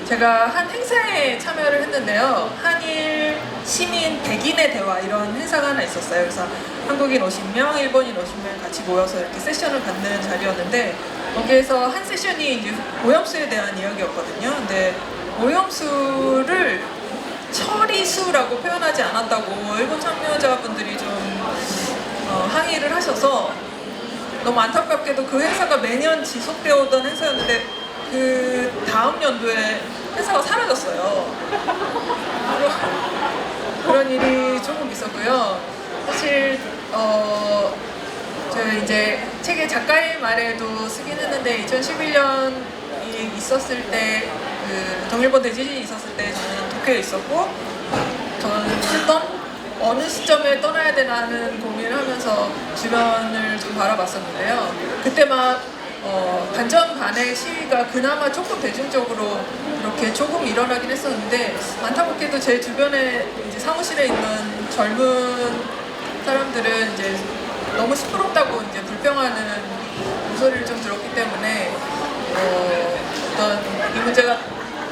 제가 한 행사에 참여를 했는데요. 한일 시민 백인의 대화 이런 행사가 하나 있었어요. 그래서 한국인 50명, 일본인 50명 같이 모여서 이렇게 세션을 갖는 자리였는데 거기에서 한 세션이 이제 오염수에 대한 이야기였거든요. 근데 오염수를 처리수라고 표현하지 않았다고 일본 참여자분들이 좀 항의를 하셔서 너무 안타깝게도 그 행사가 매년 지속되어 오던 행사였는데 그 다음 연도에 행사가 사라졌어요. 그런 일이 조금 있었고요. 사실 제가 이제 책의 작가의 말에도 쓰긴 했는데 2011년이 있었을 때 그 동일본 대지진이 있었을 때 저는 도쿄에 있었고 저는 어느 시점에 떠나야 되나 하는 고민을 하면서 주변을 좀 바라봤었는데요. 그때 막 반전 반의 시위가 그나마 조금 대중적으로 이렇게 조금 일어나긴 했었는데 안타깝게도 제 주변에 이제 사무실에 있는 젊은 사람들은 이제 너무 시끄럽다고 이제 불평하는 목소리를 좀 들었기 때문에 어떤 이 문제가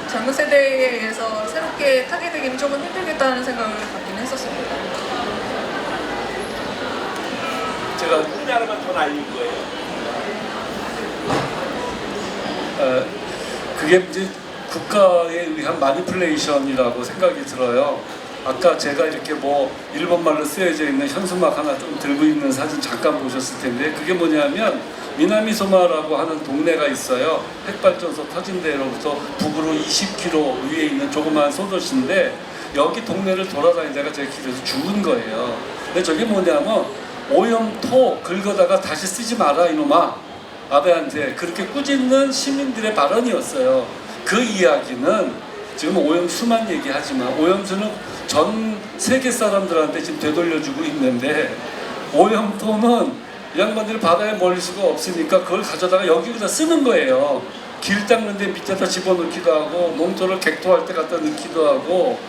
젊은 세대에 의해서 새롭게 타개되기는 조금 힘들겠다는 생각을 갖긴 했었습니다. 제가 우리나라만 더 날릴 거예요. 그게 이제 국가에 의한 마니플레이션이라고 생각이 들어요. 아까 제가 이렇게 뭐 일본말로 쓰여져 있는 현수막 하나 좀 들고 있는 사진 잠깐 보셨을 텐데 그게 뭐냐면 미나미소마라고 하는 동네가 있어요. 핵발전소 터진 데로부터 북으로 20km 위에 있는 조그마한 소도시인데 여기 동네를 돌아다니다가 제 길에서 죽은 거예요. 근데 저게 뭐냐면 오염토 긁어다가 다시 쓰지 마라 이놈아 아베한테 그렇게 꾸짖는 시민들의 발언이었어요. 그 이야기는 지금 오염수만 얘기하지만 오염수는 전 세계 사람들한테 지금 되돌려주고 있는데 오염토는 이 양반들이 바다에 멀릴 수가 없으니까 그걸 가져다가 여기다 쓰는 거예요. 길 닦는데 밑에다 집어넣기도 하고 농토를 객토할 때 갖다 넣기도 하고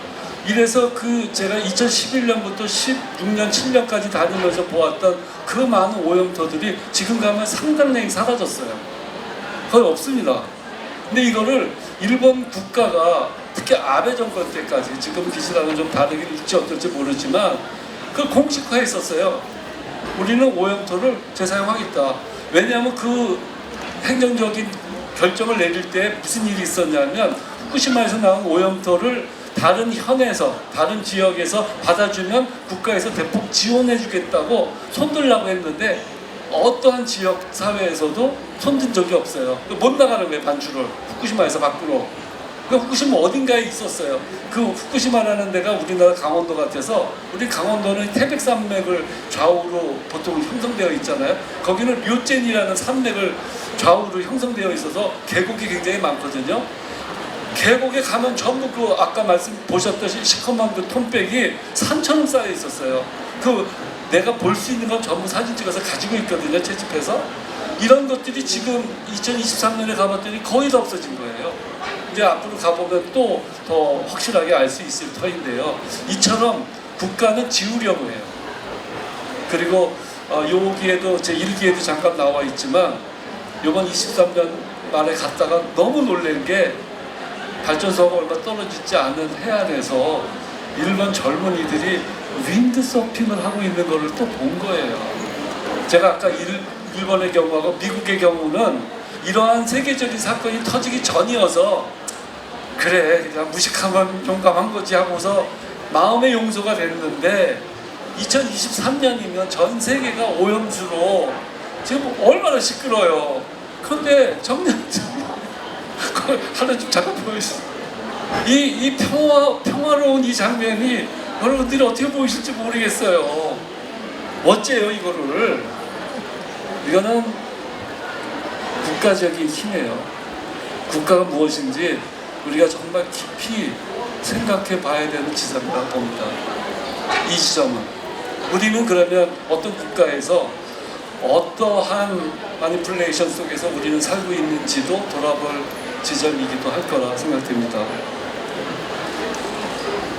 이래서 그 제가 2011년부터 16년, 7년까지 다니면서 보았던 그 많은 오염토들이 지금 가면 상당량이 사라졌어요. 거의 없습니다. 근데 이거를 일본 국가가 특히 아베 정권 때까지, 지금 기시랑은 좀 다르게 일지 어떨지 모르지만 그 공식화했었어요. 우리는 오염토를 재사용하겠다. 왜냐하면 그 행정적인 결정을 내릴 때 무슨 일이 있었냐면 후쿠시마에서 나온 오염토를 다른 현에서, 다른 지역에서 받아주면 국가에서 대폭 지원해주겠다고 손들라고 했는데 어떠한 지역 사회에서도 손든 적이 없어요. 못 나가는 거예요, 반주를. 후쿠시마에서 밖으로. 그 후쿠시마 어딘가에 있었어요. 그 후쿠시마라는 데가 우리나라 강원도 같아서, 우리 강원도는 태백산맥을 좌우로 보통 형성되어 있잖아요. 거기는 료젠이라는 산맥을 좌우로 형성되어 있어서 계곡이 굉장히 많거든요. 계곡에 가면 전부 그 아까 보셨듯이 시커먼 그 톰백이 산처럼 쌓여 있었어요. 그 내가 볼 수 있는 건 전부 사진 찍어서 가지고 있거든요, 채집해서. 이런 것들이 지금 2023년에 가봤더니 거의 다 없어진 거예요. 이제 앞으로 가보면 또 더 확실하게 알 수 있을 터인데요. 이처럼 국가는 지우려고 해요. 그리고 여기에도 제 1기에도 잠깐 나와 있지만 이번 23년 말에 갔다가 너무 놀란 게 발전소가 얼마 떨어지지 않은 해안에서 일본 젊은이들이 윈드서핑을 하고 있는 거를 또 본 거예요. 제가 아까 일본의 경우하고 미국의 경우는 이러한 세계적인 사건이 터지기 전이어서 그래 그냥 무식하면 용감한 거지 하고서 마음의 용서가 됐는데 2023년이면 전 세계가 오염수로 지금 얼마나 시끄러워요. 그런데 하나 좀 잠깐 보여주세요. 이 평화로운 이 장면이 여러분들이 어떻게 보이실지 모르겠어요. 어째요 이거를. 이거는 국가적인 힘이에요. 국가가 무엇인지 우리가 정말 깊이 생각해 봐야 되는 지점이라고 봅니다. 이 지점은. 우리는 그러면 어떤 국가에서 어떠한 마니플레이션 속에서 우리는 살고 있는지도 돌아볼 지점이기도 할 거라 생각됩니다.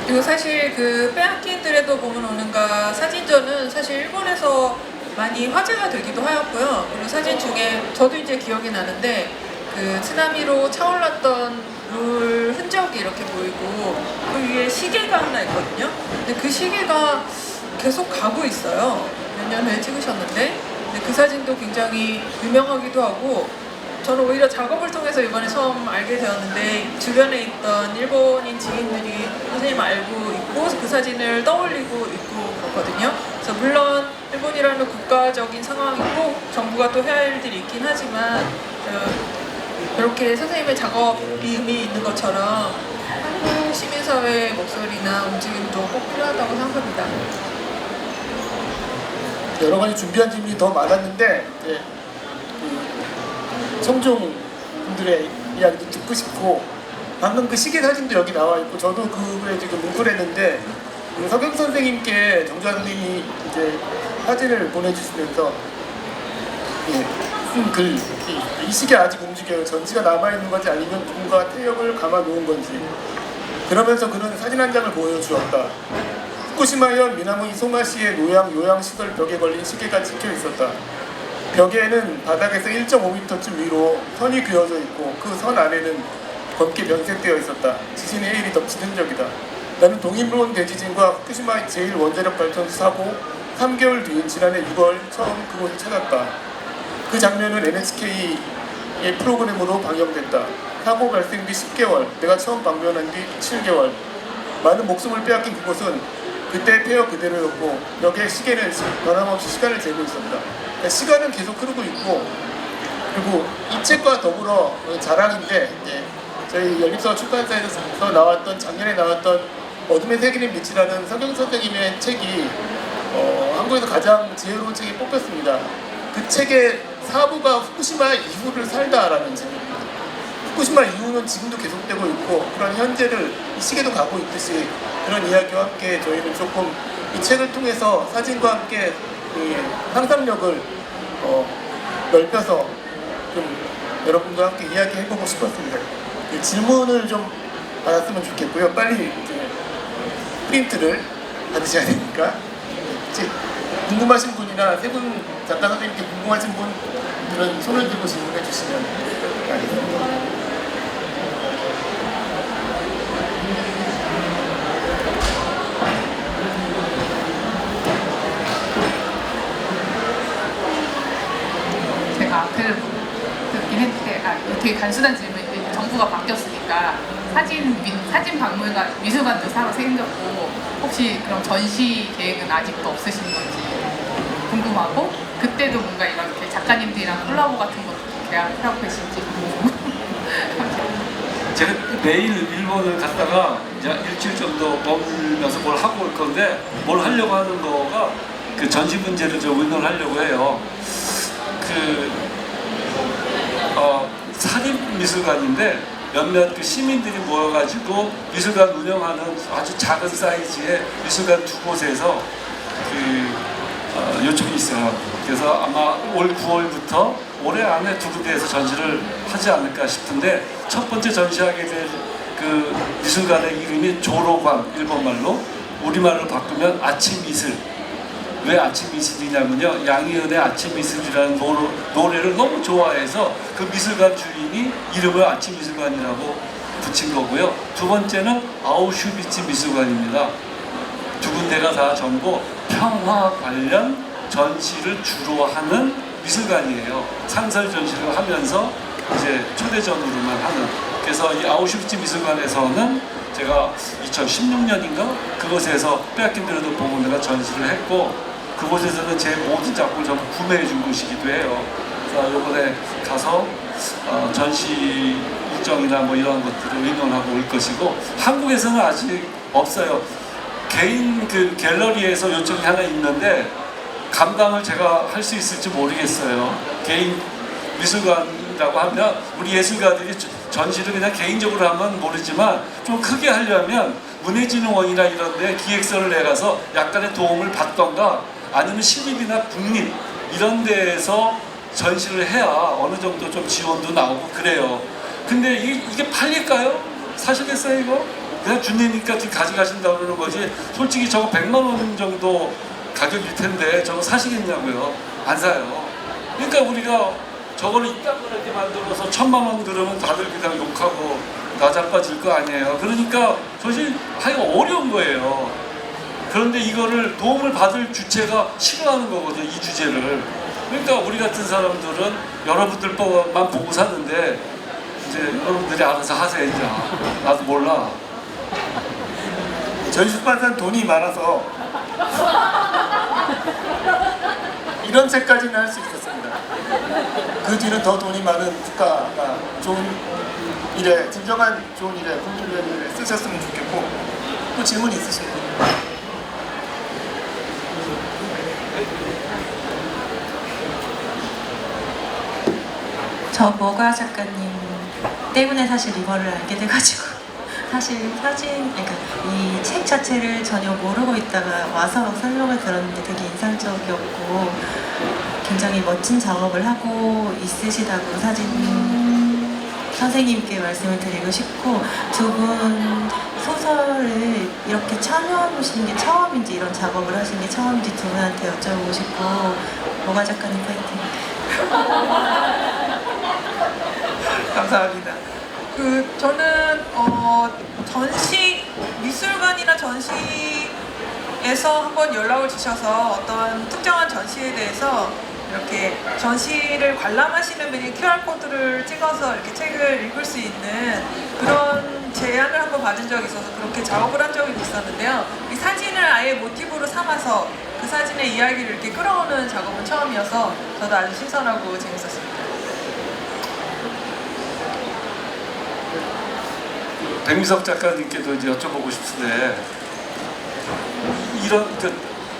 그리고 사실 그 빼앗긴들에도 보면 오는가 사진전은 사실 일본에서 많이 화제가 되기도 하였고요. 그리고 사진 중에 저도 이제 기억이 나는데 그 쓰나미로 차올랐던 물 흔적이 이렇게 보이고 그 위에 시계가 하나 있거든요. 근데 그 시계가 계속 가고 있어요. 몇 년 후에 찍으셨는데 근데 그 사진도 굉장히 유명하기도 하고 저는 오히려 작업을 통해서 이번에 처음 알게 되었는데 주변에 있던 일본인 지인들이 선생님 알고 있고 그 사진을 떠올리고 있고 그렇거든요. 그래서 물론 일본이라는 국가적인 상황이고 정부가 또 해야 할 일들이 있긴 하지만 이렇게 선생님의 작업이 의미 있는 것처럼 한국 시민사회의 목소리나 움직임도 꼭 필요하다고 생각합니다. 여러 가지 준비한 질문이 더 많았는데 이제 청중 분들의 이야기도 듣고 싶고 방금 그 시계 사진도 여기 나와 있고 저도 그거에 지금 뭉클했는데 석영 선생님께 정주환 선생님이 이제 사진을 보내주시면서 쓴 글, 이 시계 아직 움직여요. 전지가 남아있는 건지 아니면 누군가 태엽을 감아놓은 건지 그러면서 그는 사진 한 장을 보여주었다. 후쿠시마현 미나무이 소마시의 요양시설 벽에 걸린 시계가 찍혀 있었다. 벽에는 바닥에서 1.5m쯤 위로 선이 그어져 있고 그 선 안에는 검게 면색되어 있었다. 지진의 해일이 덮친 흔적이다. 나는 동일본 대지진과 후쿠시마 제1원자력 발전소 사고 3개월 뒤인 지난해 6월 처음 그곳을 찾았다. 그 장면은 NHK의 프로그램으로 방영됐다. 사고 발생 뒤 10개월, 내가 처음 방문한 뒤 7개월. 많은 목숨을 빼앗긴 그곳은 그때 폐허 그대로였고 벽의 시계는 변함없이 시간을 재고 있었다. 그러니까 시간은 계속 흐르고 있고 그리고 이 책과 더불어 자랑인데 이제 저희 연립서 출판사에서 나왔던 작년에 나왔던 어둠의 세계는 빛이라는 석영 선생님의 책이 한국에서 가장 지혜로운 책이 뽑혔습니다. 그 책의 사부가 후쿠시마 이후를 살다라는 책입니다. 후쿠시마 이후는 지금도 계속되고 있고 그런 현재를 이 시계도 가고 있듯이 그런 이야기와 함께 저희는 조금 이 책을 통해서 사진과 함께 상상력을 넓혀서 좀 여러분과 함께 이야기해보고 싶었습니다. 질문을 좀 받았으면 좋겠고요. 빨리 프린트를 받으셔야 되니까 궁금하신 분이나 세 분 작가 선생님께 궁금하신 분들은 손을 들고 질문해 주시면 알겠습니다. 단순한 질문인데 정부가 바뀌었으니까 사진 박물관 미술관도 새로 생겼고 혹시 그럼 전시 계획은 아직도 없으신 건지 궁금하고 그때도 뭔가 이렇게 작가님들이랑 콜라보 같은 것도 계획하고 계신지 궁금하고 제가 매일 일본을 갔다가 이제 일주일 정도 머물면서 뭘 하고 올 건데 뭘 하려고 하는 거가 그 전시 문제를 좀 의논하려고 해요. 사립미술관인데 몇몇 그 시민들이 모여가지고 미술관 운영하는 아주 작은 사이즈의 미술관 두 곳에서 요청이 있어요. 그래서 아마 올 9월부터 올해 안에 두 군데에서 전시를 하지 않을까 싶은데 첫 번째 전시하게 될 그 미술관의 이름이 조로관, 일본말로 우리말로 바꾸면 아침미술. 왜 아침미술이냐면요, 양희은의 아침미술이라는 노래를 너무 좋아해서 그 미술관 주인이 이름을 아침미술관이라고 붙인 거고요. 두 번째는 아우슈비츠 미술관입니다. 두 군데가 다 전부 평화 관련 전시를 주로 하는 미술관이에요. 상설 전시를 하면서 이제 초대전으로만 하는. 그래서 이 아우슈비츠 미술관에서는 제가 2016년인가 그곳에서 빼앗긴 대로도 보고 내가 전시를 했고, 그곳에서는 제 모든 작품을 전부 구매해 준 곳이기도 해요. 그래서 이번에 가서 전시 일정이나 뭐 이런 것들을 의논하고 올 것이고, 한국에서는 아직 없어요. 개인 그 갤러리에서 요청이 하나 있는데 감당을 제가 할 수 있을지 모르겠어요. 개인 미술관이라고 하면 우리 예술가들이 전시를 그냥 개인적으로 하면 모르지만 좀 크게 하려면 문예진흥원이나 이런 데 기획서를 내가서 약간의 도움을 받던가 아니면 시립이나 국립 이런 데에서 전시를 해야 어느 정도 좀 지원도 나오고 그래요. 근데 이게 팔릴까요? 사시겠어요 이거? 그냥 준대니까 가져가신다고 그러는 거지. 솔직히 저거 100만 원 정도 가격일 텐데 저거 사시겠냐고요? 안 사요. 그러니까 우리가 저거를 이딴거렇게 만들어서 1000만 원 그러면 다들 그냥 욕하고 나자빠질 거 아니에요. 그러니까 사실 하기가 어려운 거예요. 그런데 이거를 도움을 받을 주체가 싫어하는 거거든, 이 주제를. 그러니까 우리 같은 사람들은 여러분들 것만 보고 사는데 이제 여러분들이 알아서 하세요. 이제 나도 몰라. 저희 출판사는 돈이 많아서 이런 책까지는 할 수 있었습니다. 그 뒤는 더 돈이 많은 국가가 좋은 일에, 진정한 좋은 일에, 국민을 일에 쓰셨으면 좋겠고. 또 질문 있으신가요? 저 머가 작가님 때문에 사실 이거를 알게 돼가지고 사실 그러니까 이 책 자체를 전혀 모르고 있다가 와서 설명을 들었는데 되게 인상적이었고 굉장히 멋진 작업을 하고 있으시다고 사진 선생님께 말씀을 드리고 싶고, 두 분 소설을 이렇게 참여해보신 게 처음인지 이런 작업을 하신 게 처음인지 두 분한테 여쭤보고 싶고, 머가 작가님 파이팅! 감사합니다. 저는 미술관이나 전시에서 한번 연락을 주셔서 어떤 특정한 전시에 대해서 이렇게 전시를 관람하시는 분이 QR코드를 찍어서 이렇게 책을 읽을 수 있는 그런 제안을 한번 받은 적이 있어서 그렇게 작업을 한 적이 있었는데요. 이 사진을 아예 모티브로 삼아서 그 사진의 이야기를 이렇게 끌어오는 작업은 처음이어서 저도 아주 신선하고 재밌었습니다. 백미석 작가님께도 이제 여쭤보고 싶은데, 이런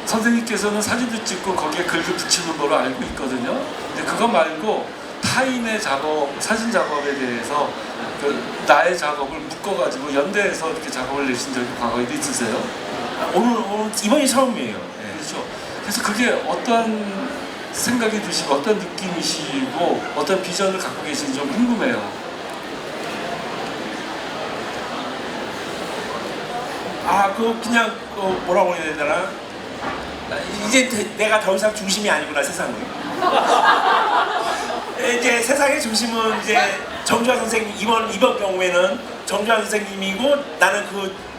선생님께서는 사진도 찍고 거기에 글도 붙이는 걸로 알고 있거든요. 근데 그거 말고 타인의 작업, 사진 작업에 대해서 나의 작업을 묶어가지고 연대해서 이렇게 작업을 내신 적이 과거에도 있으세요? 오늘 이번이 처음이에요. 네. 그렇죠. 그래서 그게 어떤 생각이 드시고 어떤 느낌이시고 어떤 비전을 갖고 계신지 좀 궁금해요. 그냥 뭐라고 해야 되나? 이제 내가 더 이상 중심이 아니구나, 세상은. 이제 세상의 중심은 이제 정주환 선생님, 이번 경우에는 정주환 선생님이고 나는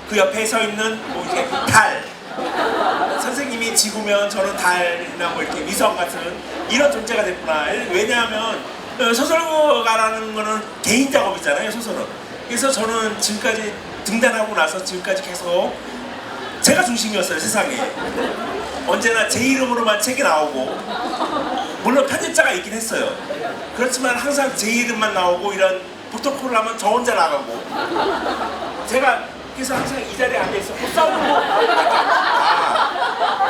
그 옆에 서 있는 뭐 이렇게 달. 선생님이 지구면 저는 달이나 뭐 이렇게 위성 같은 이런 존재가 됐구나. 왜냐하면 소설가라는 거는 개인 작업이잖아요, 소설은. 그래서 저는 지금까지 등단하고 나서 지금까지 계속 제가 중심이었어요, 세상에. 언제나 제 이름으로만 책이 나오고, 물론 편집자가 있긴 했어요. 그렇지만 항상 제 이름만 나오고 이런 프로토콜을 하면 저 혼자 나가고, 제가 그래서 항상 이 자리에 앉아있었고, 서브.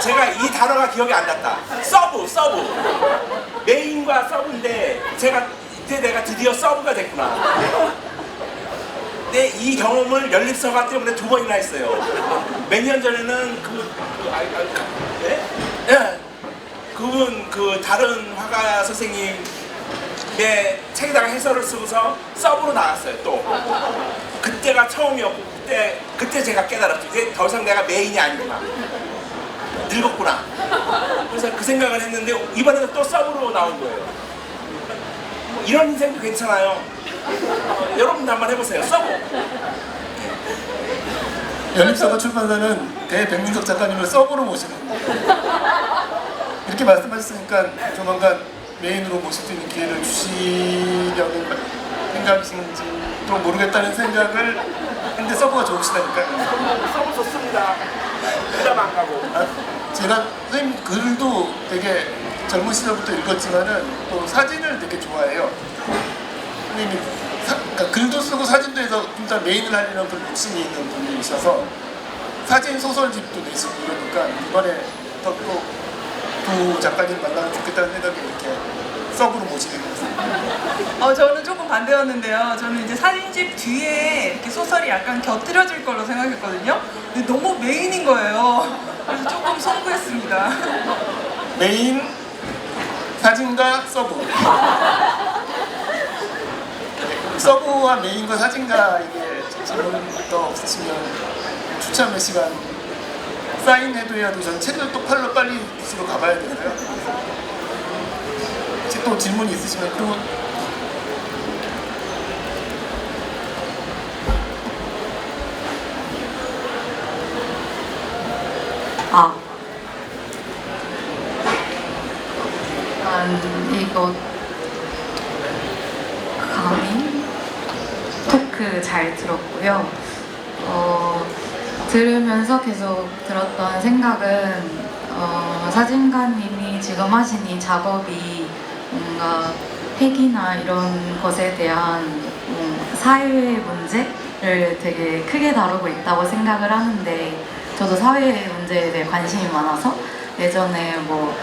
제가 이 단어가 기억이 안 났다. 서브. 메인과 서브인데 이때 내가 드디어 서브가 됐구나. 근데 이 경험을 연립서가 때문에 2번이나 했어요. 몇 년 전에는 그분 다른 화가 선생님의 책에다가 해설을 쓰고서 서브로 나갔어요. 또 그때가 처음이었고 그때 제가 깨달았죠. 이제 더 이상 내가 메인이 아니구나. 늙었구나. 그래서 그 생각을 했는데 이번에는 또 서브로 나온 거예요. 뭐 이런 인생도 괜찮아요. 여러분도 한번 해보세요. 서브. 연립사가 출판사는 대백민석 작가님을 서브로 모시는 이렇게 말씀하셨으니까 조만간 메인으로 모실 수 있는 기회를 주시려는 생각이신지도 모르겠다는 생각을 했는데 서브가 좋으시다니까요. 서브 좋습니다. 부담 안 가고. 제가 선생님 글도 되게 젊은 시절부터 읽었지만은 또 사진을 되게 좋아해요. 선생님이 그러니까 글도 쓰고 사진도 해서 진짜 메인을 하려는 그런 욕심이 있는 분이셔서 사진 소설집도 내시고 이러니까 이번에 또 두 작가님 만나면 좋겠다는 생각이 이렇게 서브로 모시게 됐어요. 저는 조금 반대였는데요. 저는 이제 사진집 뒤에 이렇게 소설이 약간 곁들여질 걸로 생각했거든요. 근데 너무 메인인 거예요. 그래서 조금 송구했습니다. 메인, 사진가, 서브. 서브와 메인과 사진가 이게 질문 더 없으시면 추천 몇 시간 사인해도 저는 책을 또 팔러 빨리 붓으로 가봐야 되고요. 혹시 또 질문이 있으시면 그리고 이거 강의 토크 잘 들었고요. 들으면서 계속 들었던 생각은 사진가님이 지금 하신 이 작업이 뭔가 폐기나 이런 것에 대한 사회 문제를 되게 크게 다루고 있다고 생각을 하는데 저도 사회 문제에 대해 관심이 많아서 예전에 뭐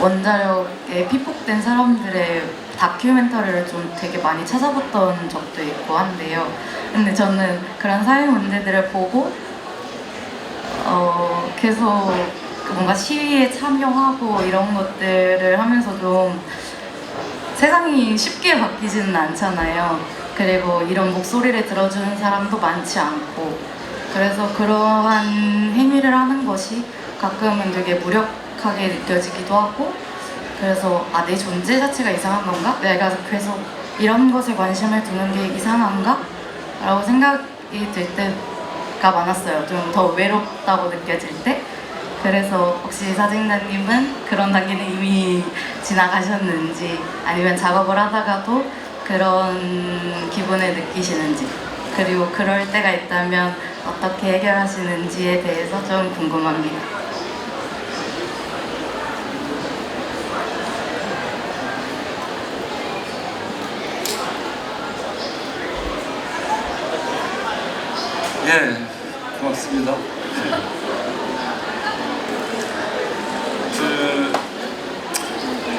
원자력에 피폭된 사람들의 다큐멘터리를 좀 되게 많이 찾아봤던 적도 있고 한데요. 근데 저는 그런 사회 문제들을 보고 계속 뭔가 시위에 참여하고 이런 것들을 하면서 좀 세상이 쉽게 바뀌지는 않잖아요. 그리고 이런 목소리를 들어주는 사람도 많지 않고 그래서 그러한 행위를 하는 것이 가끔은 되게 무력하게 느껴지기도 하고 그래서 내 존재 자체가 이상한 건가? 내가 계속 이런 것에 관심을 두는 게 이상한가? 라고 생각이 들 때가 많았어요. 좀 더 외롭다고 느껴질 때. 그래서 혹시 사진가님은 그런 단계는 이미 지나가셨는지 아니면 작업을 하다가도 그런 기분을 느끼시는지 그리고 그럴 때가 있다면 어떻게 해결하시는지에 대해서 좀 궁금합니다. 예, 고맙습니다.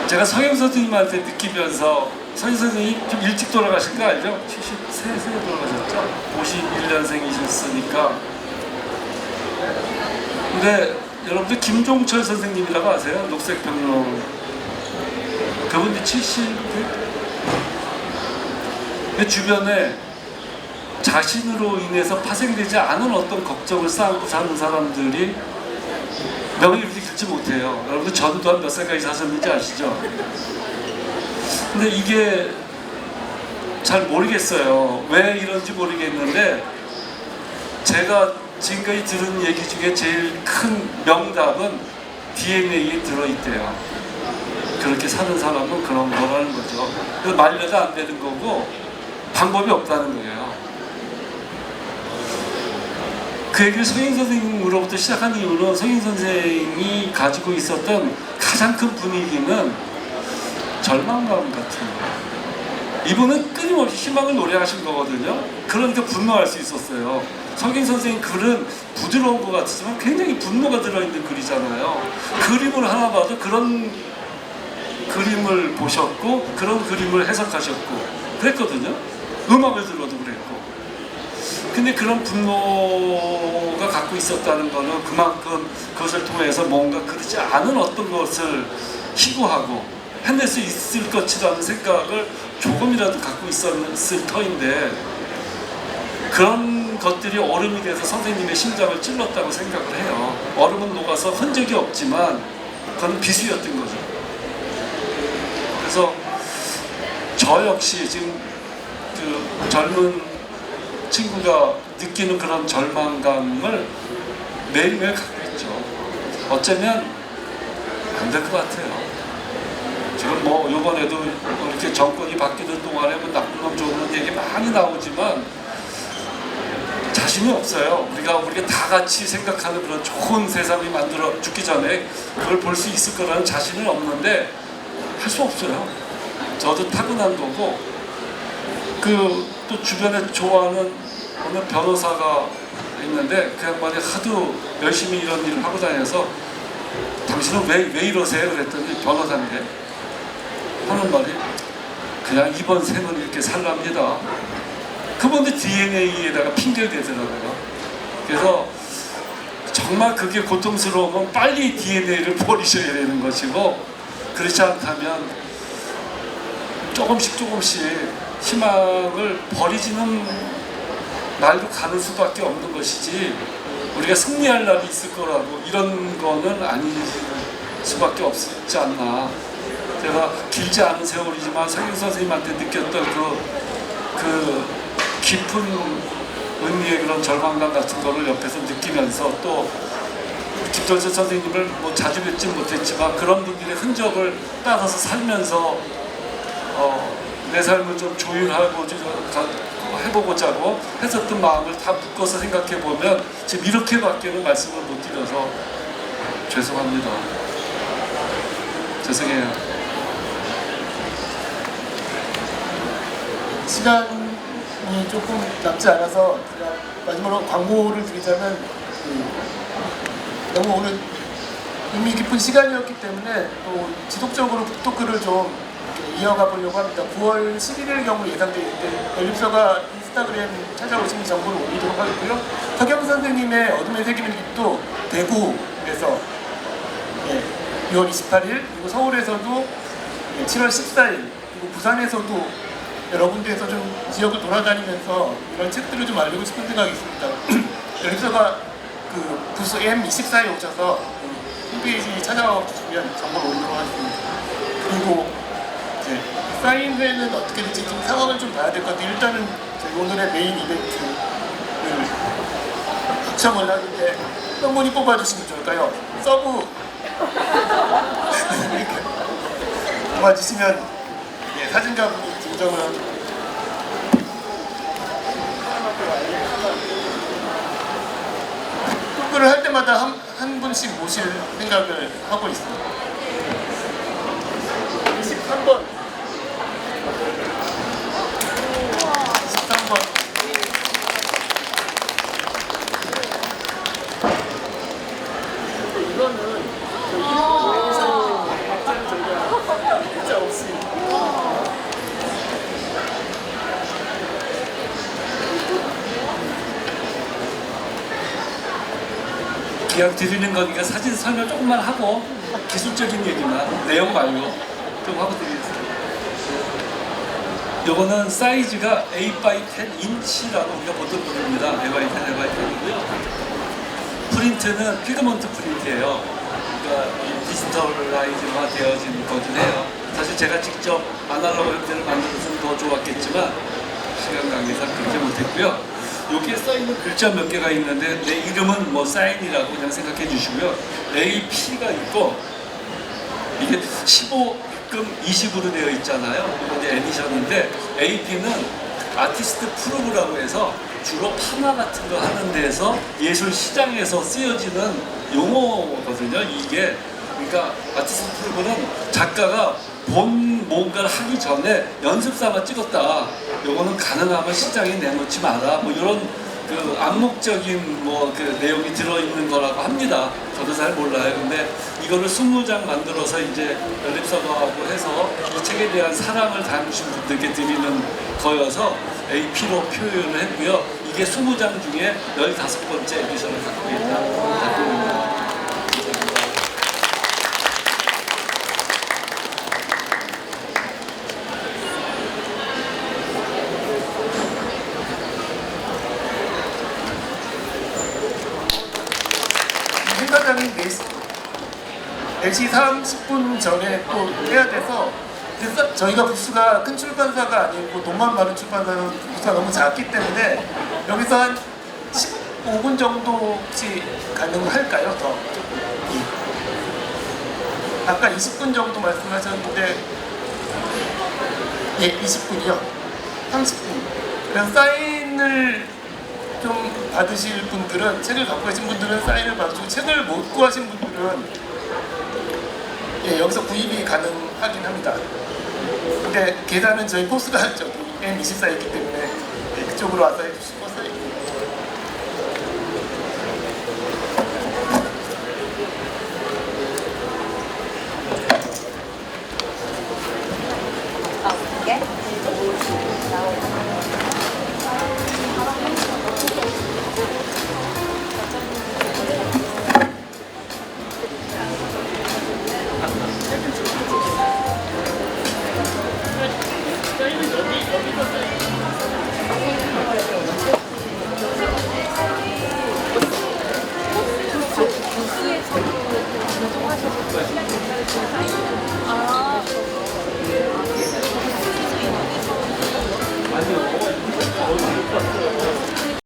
제가 서영 선생님한테 느끼면서 서영 선생님이 좀 일찍 돌아가신 거 알죠? 73세에 돌아가셨죠? 51년생이셨으니까. 근데 여러분들 김종철 선생님이라고 아세요? 녹색평론. 그분이 70대? 그 주변에 자신으로 인해서 파생되지 않은 어떤 걱정을 쌓고 사는 사람들이 명을 이렇게 긁지 못해요. 여러분들 전 또한 몇 살까지 사셨는지 아시죠? 근데 이게 잘 모르겠어요. 왜 이런지 모르겠는데 제가 지금까지 들은 얘기 중에 제일 큰 명답은 DNA에 들어있대요. 그렇게 사는 사람은 그런 거라는 거죠. 그래서 말려도 안 되는 거고 방법이 없다는 거예요. 그 얘기를 서인 선생님으로부터 시작한 이유는 서인 선생이 가지고 있었던 가장 큰 분위기는 절망감 같은 거예요. 이분은 끊임없이 희망을 노래하신 거거든요. 그러니까 분노할 수 있었어요. 서인 선생님 글은 부드러운 것 같지만 굉장히 분노가 들어있는 글이잖아요. 그림을 하나 봐도 그런 그림을 보셨고 그런 그림을 해석하셨고 그랬거든요. 음악을 들어도 그랬고. 근데 그런 분노가 갖고 있었다는 거는 그만큼 그것을 통해서 뭔가 그렇지 않은 어떤 것을 희구하고 해낼 수 있을 것이라는 생각을 조금이라도 갖고 있었을 터인데 그런 것들이 얼음이 돼서 선생님의 심장을 찔렀다고 생각을 해요. 얼음은 녹아서 흔적이 없지만 그건 비수였던 거죠. 그래서 저 역시 지금 그 젊은 친구가 느끼는 그런 절망감을 매일매일 갖고 있죠. 어쩌면 안 될 것 같아요. 지금 뭐 이번에도 이렇게 정권이 바뀌는 동안에 뭐 나쁜 놈 좋은 놈 얘기 많이 나오지만 자신이 없어요. 우리가 다 같이 생각하는 그런 좋은 세상이 만들어 죽기 전에 그걸 볼 수 있을 거라는 자신은 없는데 할 수 없어요. 저도 타고난 거고 그 또 주변에 좋아하는 어느 변호사가 있는데 그 양반이 하도 열심히 이런 일을 하고 다녀서 당신은 왜 이러세요? 그랬더니 변호사인데 하는 말이 그냥 이번 생은 이렇게 살랍니다. 그분도 DNA에다가 핑계를 대더라고요. 그래서 정말 그게 고통스러우면 빨리 DNA를 버리셔야 되는 것이고 그렇지 않다면 조금씩 희망을 버리지는 말도 가는 수밖에 없는 것이지 우리가 승리할 날이 있을 거라고 이런 거는 아닐 수밖에 없지 않나. 제가 길지 않은 세월이지만 서인 선생님한테 느꼈던 그 깊은 의미의 그런 절망감 같은 거를 옆에서 느끼면서 또 김철수 선생님을 뭐 자주 뵙지 못했지만 그런 분들의 흔적을 따라서 살면서 내 삶을 좀 조율하고 해보고자 하고 했었던 마음을 다 묶어서 생각해 보면 지금 이렇게밖에는 말씀을 못 드려서 죄송합니다. 죄송해요. 시간이 조금 남지 않아서 제가 마지막으로 광고를 드리자면 너무 오늘 의미 깊은 시간이었기 때문에 또 지속적으로 북토크를 좀 이어가 보려고 합니다. 9월 11일 경우 예상되어 있는데 연립서가 인스타그램 찾아오시면 정보를 올리도록 하겠고요. 서경 선생님의 어둠의 세계밀기도 대구에서 6월 28일 그리고 서울에서도 7월 14일 그리고 부산에서도 여러 군데에서 좀 지역을 돌아다니면서 이런 책들을 좀 알리고 싶은 생각이 있습니다. 연립서가 그 부스 M24에 오셔서 홈페이지 찾아와 주시면 정보를 올리도록 하겠습니다. 그리고 사인회는 어떻게 될지 좀 상황을 좀 봐야 될 것 같아요. 일단은 저희 오늘의 메인 이벤트를 확정을 하는데 어떤 분이 뽑아주시면 좋을까요? 서브 뽑아주시면 사진가분이 증정을 합니다. 토크를 할 때마다 한 분씩 모실 생각을 하고 있습니다. 23번 이거는 진짜 없이 그냥 드리는 거니까 사진 설명 조금만 하고 기술적인 얘기만 내용 말고 좀 하고 드리겠습니다. 요거는 사이즈가 8x10인치라고 우리가 보통 부릅니다. 8x10이고요. 프린트는 피그먼트 프린트예요. 그러니까 디지털라이즈가 되어진 거긴 해요. 사실 제가 직접 아날로그 형태를 만들었으면 더 좋았겠지만 시간 관계상 그렇게 못했고요. 여기에 써있는 글자 몇 개가 있는데 내 이름은 뭐 사인이라고 그냥 생각해 주시고요. AP가 있고 이게 15금 20으로 되어 있잖아요. 이게 에디션인데 AP는 아티스트 프로그라고 해서 주로 파마 같은 거 하는 데서 예술 시장에서 쓰여지는 용어거든요. 이게 그러니까 아티스트 프로그는 작가가 본 뭔가를 하기 전에 연습 삼아 찍었다. 요거는 가능하면 시장에 내놓지 마라. 뭐 이런 그 암묵적인 뭐 그 내용이 들어있는 거라고 합니다. 저도 잘 몰라요. 근데 이거를 20장 만들어서 이제 연립서가하고 해서 이 책에 대한 사랑을 담으신 분들께 드리는 거여서 AP로 표현을 했고요. 이게 20장 중에 15번째 에디션을 갖고 있다. 작품입니다. 행사장이 4시 30분 전에 또 해야 돼서 저희가 부스가 큰 출판사가 아니고 돈만 많은 출판사는 부스가 너무 작기 때문에 여기서 한 15분 정도 혹시 가능할까요? 더? 아까 20분 정도 말씀하셨는데 예, 20분이요. 30분. 그래서 사인을 좀 받으실 분들은, 책을 갖고 계신 분들은 사인을 받으시고, 책을 못 구하신 분들은 예, 여기서 구입이 가능하긴 합니다. 근데 계산은 저희 포스가 저기 M24 있기 때문에 예, 그쪽으로 와서 해주시고